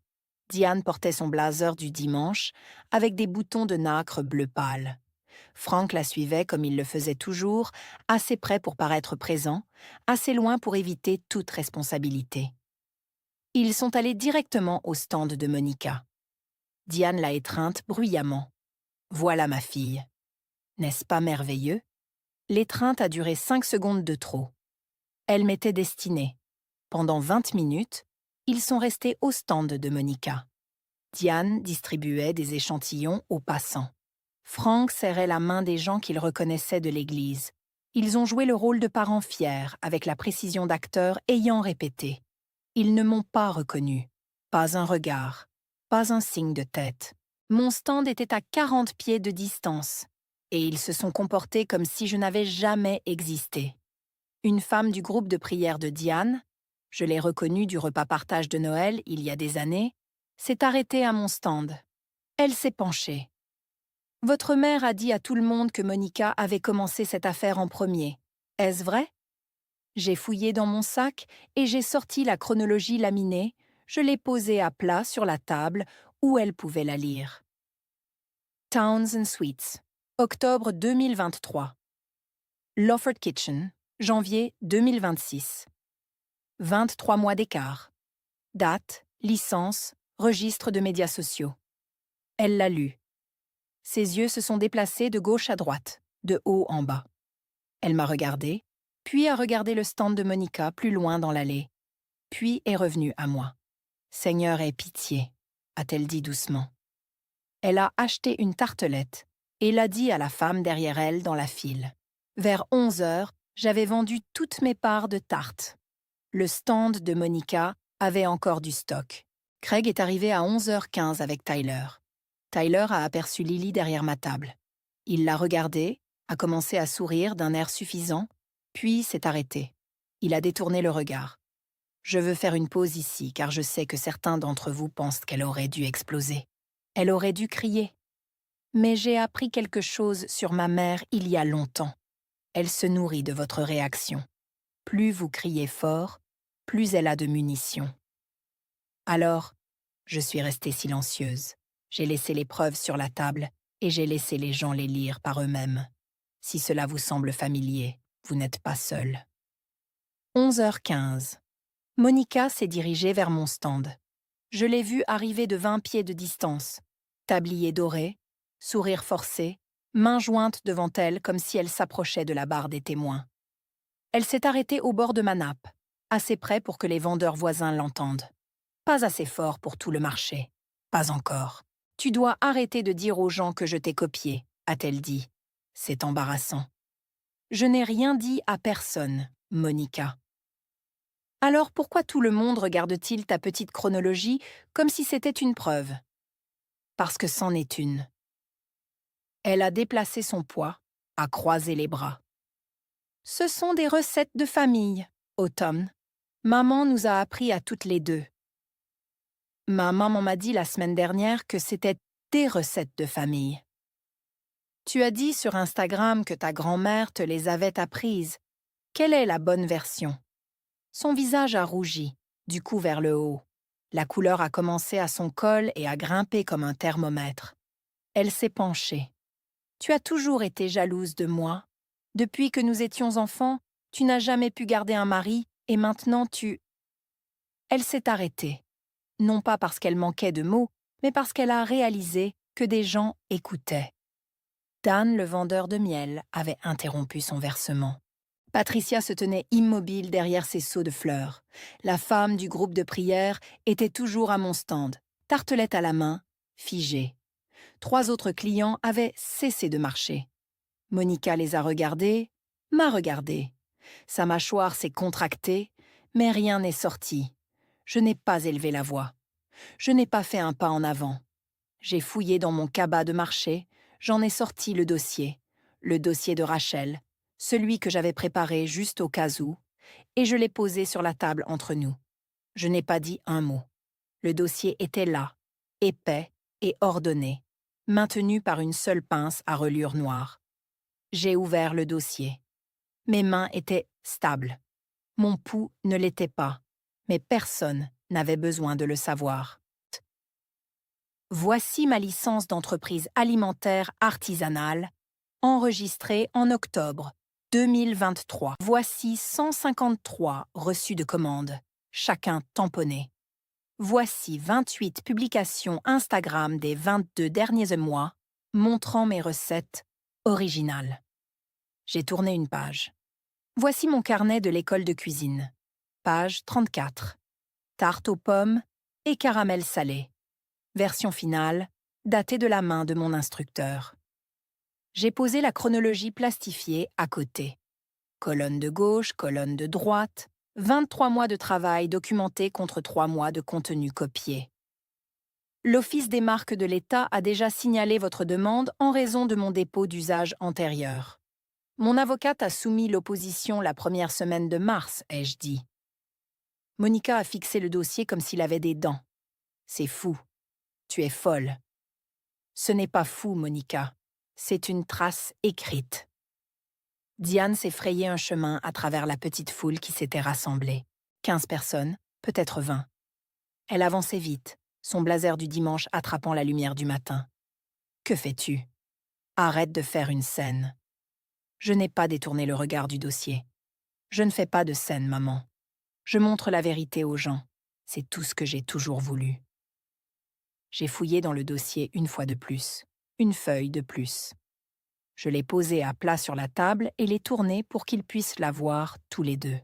Diane portait son blazer du dimanche avec des boutons de nacre bleu pâle. Frank la suivait comme il le faisait toujours, assez près pour paraître présent, assez loin pour éviter toute responsabilité. Ils sont allés directement au stand de Monica. Diane l'a étreinte bruyamment. « Voilà ma fille. » N'est-ce pas merveilleux? L'étreinte a duré 5 secondes de trop. Elle m'était destinée. Pendant 20 minutes, ils sont restés au stand de Monica. Diane distribuait des échantillons aux passants. Frank serrait la main des gens qu'il reconnaissait de l'église. Ils ont joué le rôle de parents fiers, avec la précision d'acteurs ayant répété. Ils ne m'ont pas reconnu. Pas un regard. Pas un signe de tête. Mon stand était à 40 pieds de distance. Et ils se sont comportés comme si je n'avais jamais existé. Une femme du groupe de prière de Diane, je l'ai reconnue du repas partage de Noël il y a des années, s'est arrêtée à mon stand. Elle s'est penchée. « Votre mère a dit à tout le monde que Monica avait commencé cette affaire en premier. Est-ce vrai ?» J'ai fouillé dans mon sac et j'ai sorti la chronologie laminée, je l'ai posée à plat sur la table où elle pouvait la lire. Towns and Sweets, octobre 2023. Lawford Kitchen, janvier 2026. 23 mois d'écart. Date, licence, registre de médias sociaux. Elle l'a lu. Ses yeux se sont déplacés de gauche à droite, de haut en bas. Elle m'a regardé, puis a regardé le stand de Monica plus loin dans l'allée, puis est revenue à moi. « Seigneur, aie pitié », a-t-elle dit doucement. Elle a acheté une tartelette et l'a dit à la femme derrière elle dans la file. Vers 11h, j'avais vendu toutes mes parts de tartes. Le stand de Monica avait encore du stock. Craig est arrivé à 11h15 avec Tyler. Tyler a aperçu Lily derrière ma table. Il l'a regardée, a commencé à sourire d'un air suffisant, puis s'est arrêté. Il a détourné le regard. Je veux faire une pause ici, car je sais que certains d'entre vous pensent qu'elle aurait dû exploser. Elle aurait dû crier. Mais j'ai appris quelque chose sur ma mère il y a longtemps. Elle se nourrit de votre réaction. Plus vous criez fort, plus elle a de munitions. Alors, je suis restée silencieuse. J'ai laissé les preuves sur la table et j'ai laissé les gens les lire par eux-mêmes. Si cela vous semble familier, vous n'êtes pas seul. 11h15. Monica s'est dirigée vers mon stand. Je l'ai vue arriver de 20 pieds de distance. Tablier doré, sourire forcé, main jointe devant elle comme si elle s'approchait de la barre des témoins. Elle s'est arrêtée au bord de ma nappe, assez près pour que les vendeurs voisins l'entendent. Pas assez fort pour tout le marché. Pas encore. Tu dois arrêter de dire aux gens que je t'ai copié, a-t-elle dit. C'est embarrassant. Je n'ai rien dit à personne, Monica. Alors pourquoi tout le monde regarde-t-il ta petite chronologie comme si c'était une preuve? Parce que c'en est une. Elle a déplacé son poids, a croisé les bras. Ce sont des recettes de famille, Autumn. Maman nous a appris à toutes les deux. Ma maman m'a dit la semaine dernière que c'était tes recettes de famille. Tu as dit sur Instagram que ta grand-mère te les avait apprises. Quelle est la bonne version? Son visage a rougi, du cou vers le haut. La couleur a commencé à son col et a grimpé comme un thermomètre. Elle s'est penchée. Tu as toujours été jalouse de moi. Depuis que nous étions enfants, tu n'as jamais pu garder un mari et maintenant tu... Elle s'est arrêtée. Non pas parce qu'elle manquait de mots, mais parce qu'elle a réalisé que des gens écoutaient. Dan, le vendeur de miel, avait interrompu son versement. Patricia se tenait immobile derrière ses seaux de fleurs. La femme du groupe de prière était toujours à mon stand, tartelette à la main, figée. 3 autres clients avaient cessé de marcher. Monica les a regardés, m'a regardé. Sa mâchoire s'est contractée, mais rien n'est sorti. Je n'ai pas élevé la voix. Je n'ai pas fait un pas en avant. J'ai fouillé dans mon cabas de marché, j'en ai sorti le dossier de Rachel, celui que j'avais préparé juste au cas où, et je l'ai posé sur la table entre nous. Je n'ai pas dit un mot. Le dossier était là, épais et ordonné, maintenu par une seule pince à reliure noire. J'ai ouvert le dossier. Mes mains étaient stables. Mon pouls ne l'était pas, mais personne n'avait besoin de le savoir. Voici ma licence d'entreprise alimentaire artisanale, enregistrée en octobre 2023. Voici 153 reçus de commandes, chacun tamponné. Voici 28 publications Instagram des 22 derniers mois, montrant mes recettes originales. J'ai tourné une page. Voici mon carnet de l'école de cuisine. Page 34. Tarte aux pommes et caramel salé. Version finale, datée de la main de mon instructeur. J'ai posé la chronologie plastifiée à côté. Colonne de gauche, colonne de droite, 23 mois de travail documentés contre 3 mois de contenu copié. L'Office des marques de l'État a déjà signalé votre demande en raison de mon dépôt d'usage antérieur. Mon avocate a soumis l'opposition la première semaine de mars, ai-je dit. Monica a fixé le dossier comme s'il avait des dents. C'est fou. Tu es folle. Ce n'est pas fou, Monica. C'est une trace écrite. Diane s'est frayé un chemin à travers la petite foule qui s'était rassemblée. 15 personnes, peut-être 20. Elle avançait vite, son blazer du dimanche attrapant la lumière du matin. Que fais-tu? Arrête de faire une scène. Je n'ai pas détourné le regard du dossier. Je ne fais pas de scène, maman. Je montre la vérité aux gens. C'est tout ce que j'ai toujours voulu. J'ai fouillé dans le dossier une fois de plus, une feuille de plus. Je l'ai posée à plat sur la table et l'ai tournée pour qu'ils puissent la voir tous les deux.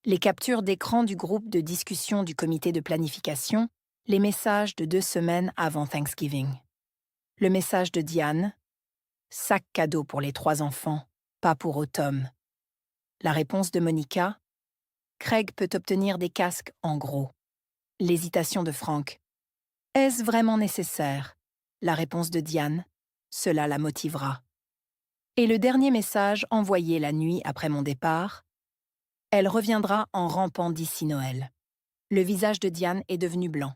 Les captures d'écran du groupe de discussion du comité de planification, les messages de 2 semaines avant Thanksgiving. Le message de Diane, « Sac cadeau pour les 3 enfants, pas pour Autumn ». La réponse de Monica, « Craig peut obtenir des casques en gros ». L'hésitation de Frank, « Est-ce vraiment nécessaire ?» La réponse de Diane, « Cela la motivera ». Et le dernier message envoyé la nuit après mon départ, « Elle reviendra en rampant d'ici Noël ». Le visage de Diane est devenu blanc.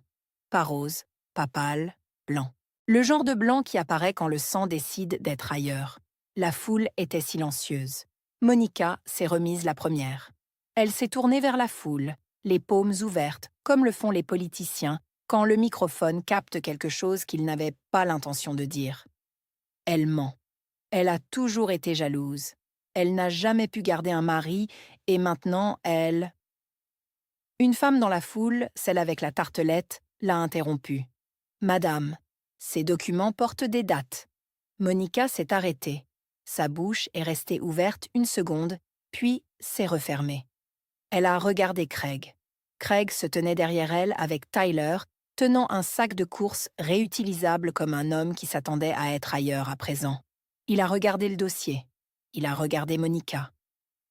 Pas rose, pas pâle, blanc. Le genre de blanc qui apparaît quand le sang décide d'être ailleurs. La foule était silencieuse. Monica s'est remise la première. Elle s'est tournée vers la foule, les paumes ouvertes, comme le font les politiciens, quand le microphone capte quelque chose qu'ils n'avaient pas l'intention de dire. Elle ment. Elle a toujours été jalouse. Elle n'a jamais pu garder un mari, et maintenant, elle... Une femme dans la foule, celle avec la tartelette, l'a interrompue. « Madame, ces documents portent des dates. » Monica s'est arrêtée. Sa bouche est restée ouverte une seconde, puis s'est refermée. Elle a regardé Craig. Craig se tenait derrière elle avec Tyler, tenant un sac de course réutilisable comme un homme qui s'attendait à être ailleurs à présent. Il a regardé le dossier. Il a regardé Monica.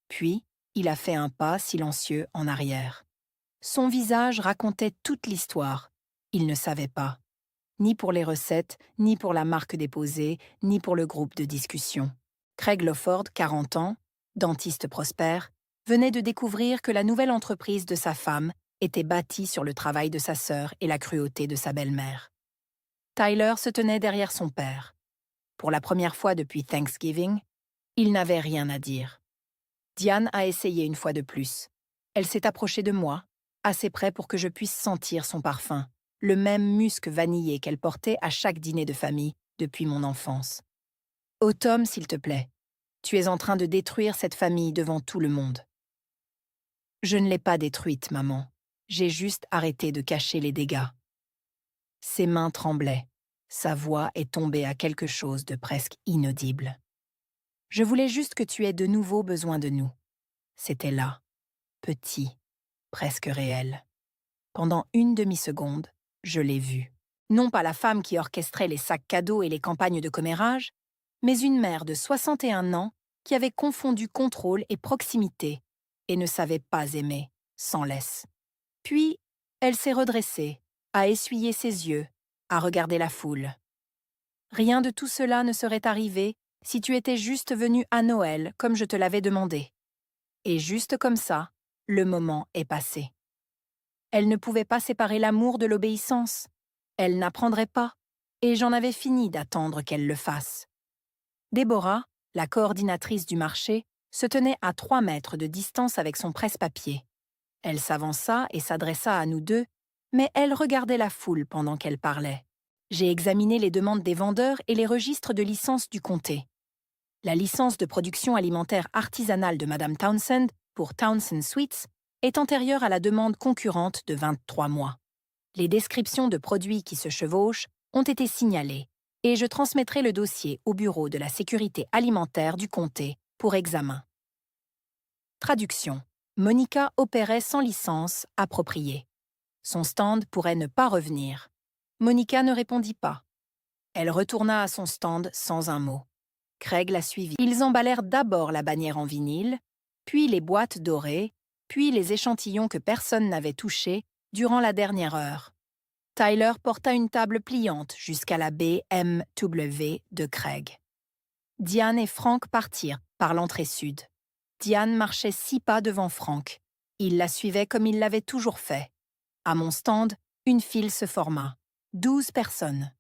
Puis, il a fait un pas silencieux en arrière. Son visage racontait toute l'histoire. Il ne savait pas. Ni pour les recettes, ni pour la marque déposée, ni pour le groupe de discussion. Craig Lawford, 40 ans, dentiste prospère, venait de découvrir que la nouvelle entreprise de sa femme était bâtie sur le travail de sa sœur et la cruauté de sa belle-mère. Tyler se tenait derrière son père. Pour la première fois depuis Thanksgiving, il n'avait rien à dire. Diane a essayé une fois de plus. Elle s'est approchée de moi, assez près pour que je puisse sentir son parfum, le même musc vanillé qu'elle portait à chaque dîner de famille depuis mon enfance. « Autumn, s'il te plaît, tu es en train de détruire cette famille devant tout le monde. » Je ne l'ai pas détruite, maman. J'ai juste arrêté de cacher les dégâts. Ses mains tremblaient. Sa voix est tombée à quelque chose de presque inaudible. Je voulais juste que tu aies de nouveau besoin de nous. C'était là, petit, presque réel. Pendant une demi-seconde, je l'ai vu. Non pas la femme qui orchestrait les sacs cadeaux et les campagnes de commérage, mais une mère de 61 ans qui avait confondu contrôle et proximité et ne savait pas aimer, sans laisse. Puis, elle s'est redressée, a essuyé ses yeux, a regardé la foule. Rien de tout cela ne serait arrivé si tu étais juste venu à Noël comme je te l'avais demandé. Et juste comme ça, le moment est passé. Elle ne pouvait pas séparer l'amour de l'obéissance. Elle n'apprendrait pas, et j'en avais fini d'attendre qu'elle le fasse. Déborah, la coordinatrice du marché, se tenait à 3 mètres de distance avec son presse-papier. Elle s'avança et s'adressa à nous deux, mais elle regardait la foule pendant qu'elle parlait. J'ai examiné les demandes des vendeurs et les registres de licence du comté. La licence de production alimentaire artisanale de Madame Townsend pour Townsend Sweets est antérieure à la demande concurrente de 23 mois. Les descriptions de produits qui se chevauchent ont été signalées et je transmettrai le dossier au Bureau de la sécurité alimentaire du comté pour examen. Traduction. Monica opérait sans licence appropriée. Son stand pourrait ne pas revenir. Monica ne répondit pas. Elle retourna à son stand sans un mot. Craig la suivit. Ils emballèrent d'abord la bannière en vinyle, puis les boîtes dorées, puis les échantillons que personne n'avait touchés durant la dernière heure. Tyler porta une table pliante jusqu'à la BMW de Craig. Diane et Frank partirent par l'entrée sud. Diane marchait 6 pas devant Frank. Il la suivait comme il l'avait toujours fait. À mon stand, une file se forma. 12 personnes.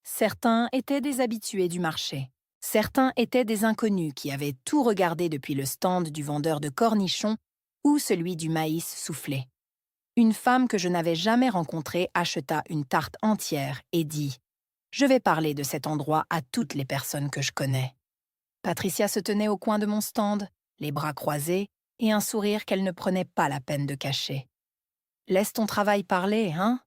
Certains étaient des habitués du marché. Certains étaient des inconnus qui avaient tout regardé depuis le stand du vendeur de cornichons ou celui du maïs soufflé. Une femme que je n'avais jamais rencontrée acheta une tarte entière et dit « Je vais parler de cet endroit à toutes les personnes que je connais. » Patricia se tenait au coin de mon stand, les bras croisés et un sourire qu'elle ne prenait pas la peine de cacher. « Laisse ton travail parler, hein ?»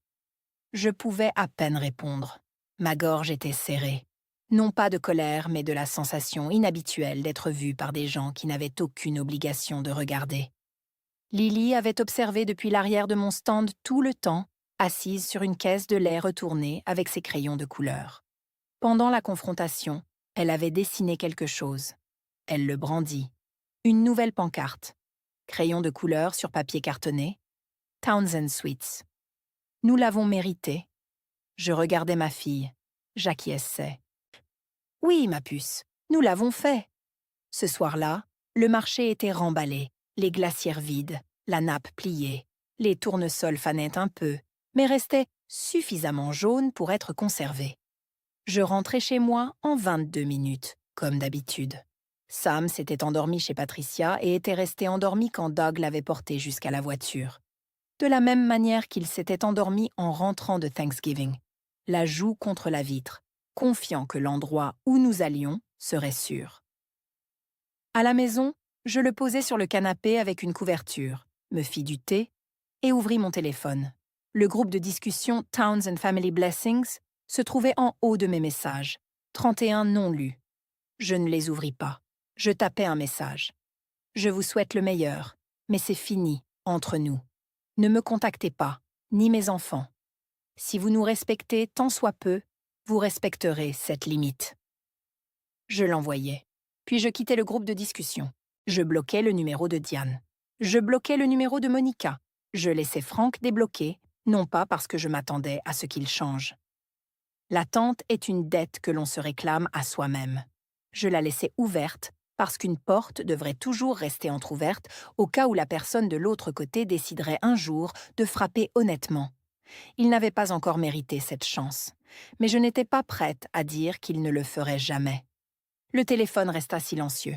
Je pouvais à peine répondre. Ma gorge était serrée. Non pas de colère, mais de la sensation inhabituelle d'être vue par des gens qui n'avaient aucune obligation de regarder. Lily avait observé depuis l'arrière de mon stand tout le temps, assise sur une caisse de lait retournée avec ses crayons de couleur. Pendant la confrontation, elle avait dessiné quelque chose. Elle le brandit. Une nouvelle pancarte. Crayon de couleur sur papier cartonné. Townsend Sweets. Nous l'avons mérité. Je regardais ma fille. J'acquiesçais. Oui, ma puce, nous l'avons fait. Ce soir-là, le marché était remballé, les glacières vides, la nappe pliée, les tournesols fanaient un peu, mais restaient suffisamment jaunes pour être conservés. Je rentrais chez moi en 22 minutes, comme d'habitude. Sam s'était endormi chez Patricia et était resté endormi quand Doug l'avait porté jusqu'à la voiture. De la même manière qu'il s'était endormi en rentrant de Thanksgiving, la joue contre la vitre, confiant que l'endroit où nous allions serait sûr. À la maison, je le posai sur le canapé avec une couverture, me fis du thé et ouvris mon téléphone. Le groupe de discussion Towns and Family Blessings se trouvait en haut de mes messages, 31 non lus. Je ne les ouvris pas. Je tapai un message. Je vous souhaite le meilleur, mais c'est fini entre nous. Ne me contactez pas, ni mes enfants. Si vous nous respectez tant soit peu, vous respecterez cette limite. Je l'envoyais. Puis je quittais le groupe de discussion. Je bloquais le numéro de Diane. Je bloquais le numéro de Monica. Je laissais Frank débloqué, non pas parce que je m'attendais à ce qu'il change. L'attente est une dette que l'on se réclame à soi-même. Je la laissais ouverte parce qu'une porte devrait toujours rester entr'ouverte au cas où la personne de l'autre côté déciderait un jour de frapper honnêtement. Il n'avait pas encore mérité cette chance, mais je n'étais pas prête à dire qu'il ne le ferait jamais. Le téléphone resta silencieux.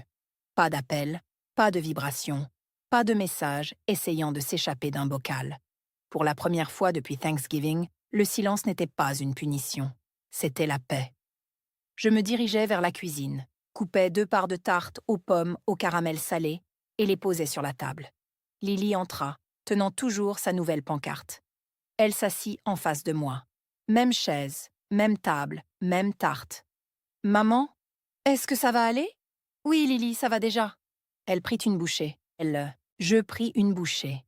Pas d'appel, pas de vibration, pas de message essayant de s'échapper d'un bocal. Pour la première fois depuis Thanksgiving, le silence n'était pas une punition, c'était la paix. Je me dirigeais vers la cuisine, coupais 2 parts de tarte aux pommes au caramel salé et les posais sur la table. Lily entra, tenant toujours sa nouvelle pancarte. Elle s'assit en face de moi. Même chaise, même table, même tarte. « Maman, est-ce que ça va aller ?»« Oui, Lily, ça va déjà. » Elle prit une bouchée. Je pris une bouchée.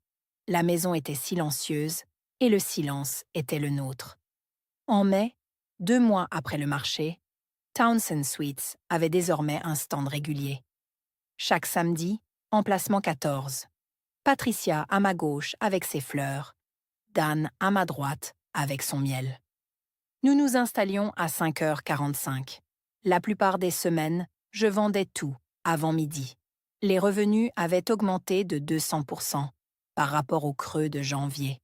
La maison était silencieuse et le silence était le nôtre. En mai, 2 mois après le marché, Townsend Sweets avait désormais un stand régulier. Chaque samedi, emplacement 14. Patricia à ma gauche avec ses fleurs, Dan à ma droite avec son miel. Nous nous installions à 5h45. La plupart des semaines, je vendais tout avant midi. Les revenus avaient augmenté de 200% par rapport au creux de janvier.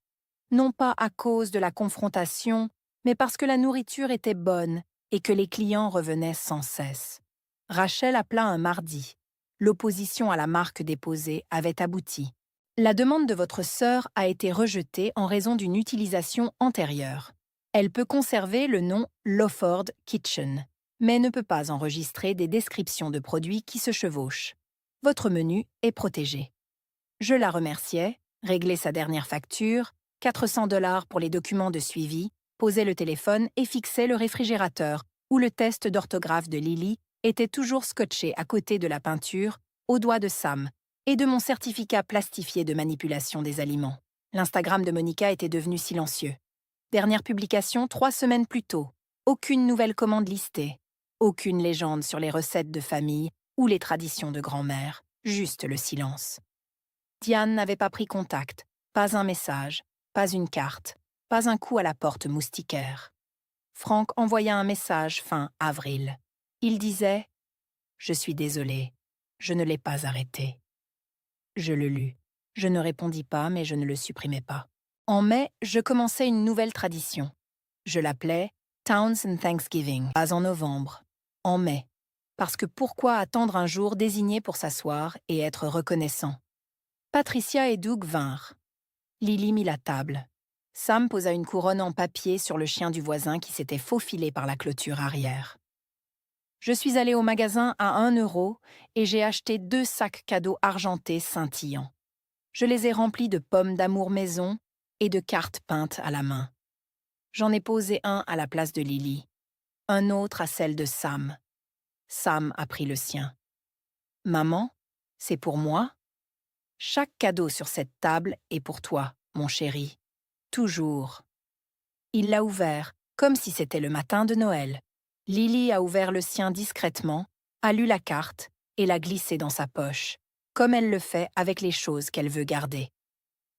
Non pas à cause de la confrontation, mais parce que la nourriture était bonne et que les clients revenaient sans cesse. Rachel appela un mardi. L'opposition à la marque déposée avait abouti. La demande de votre sœur a été rejetée en raison d'une utilisation antérieure. Elle peut conserver le nom Lawford Kitchen, mais ne peut pas enregistrer des descriptions de produits qui se chevauchent. Votre menu est protégé. Je la remerciai, réglai sa dernière facture, 400$ pour les documents de suivi, posai le téléphone et fixai le réfrigérateur, où le test d'orthographe de Lily était toujours scotché à côté de la peinture, au doigt de Sam, et de mon certificat plastifié de manipulation des aliments. L'Instagram de Monica était devenu silencieux. Dernière publication 3 semaines plus tôt. Aucune nouvelle commande listée. Aucune légende sur les recettes de famille ou les traditions de grand-mère. Juste le silence. Diane n'avait pas pris contact. Pas un message. Pas une carte. Pas un coup à la porte moustiquaire. Franck envoya un message fin avril. Il disait « Je suis désolé. Je ne l'ai pas arrêté. » Je le lus. Je ne répondis pas, mais je ne le supprimai pas. En mai, je commençais une nouvelle tradition. Je l'appelais Townsend Thanksgiving, pas en novembre, en mai. Parce que pourquoi attendre un jour désigné pour s'asseoir et être reconnaissant? Patricia et Doug vinrent. Lily mit la table. Sam posa une couronne en papier sur le chien du voisin qui s'était faufilé par la clôture arrière. Je suis allée au magasin à 1 € et j'ai acheté 2 sacs cadeaux argentés scintillants. Je les ai remplis de pommes d'amour maison et de cartes peintes à la main. J'en ai posé un à la place de Lily, un autre à celle de Sam. Sam a pris le sien. « Maman, c'est pour moi? Chaque cadeau sur cette table est pour toi, mon chéri. Toujours. » Il l'a ouvert, comme si c'était le matin de Noël. Lily a ouvert le sien discrètement, a lu la carte et l'a glissée dans sa poche, comme elle le fait avec les choses qu'elle veut garder.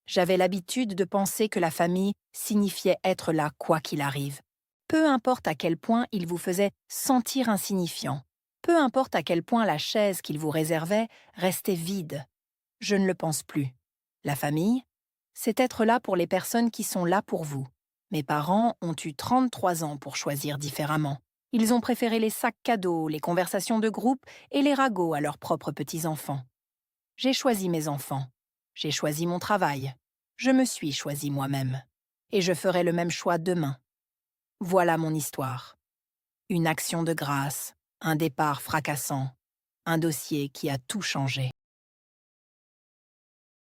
J'avais l'habitude de penser que la famille signifiait être là quoi qu'il arrive. Peu importe à quel point il vous faisait sentir insignifiant, peu importe à quel point la chaise qu'il vous réservait restait vide. Je ne le pense plus. La famille, c'est être là pour les personnes qui sont là pour vous. Mes parents ont eu 33 ans pour choisir différemment. Ils ont préféré les sacs cadeaux, les conversations de groupe et les ragots à leurs propres petits-enfants. J'ai choisi mes enfants. J'ai choisi mon travail. Je me suis choisi moi-même. Et je ferai le même choix demain. Voilà mon histoire. Une action de grâce, un départ fracassant, un dossier qui a tout changé.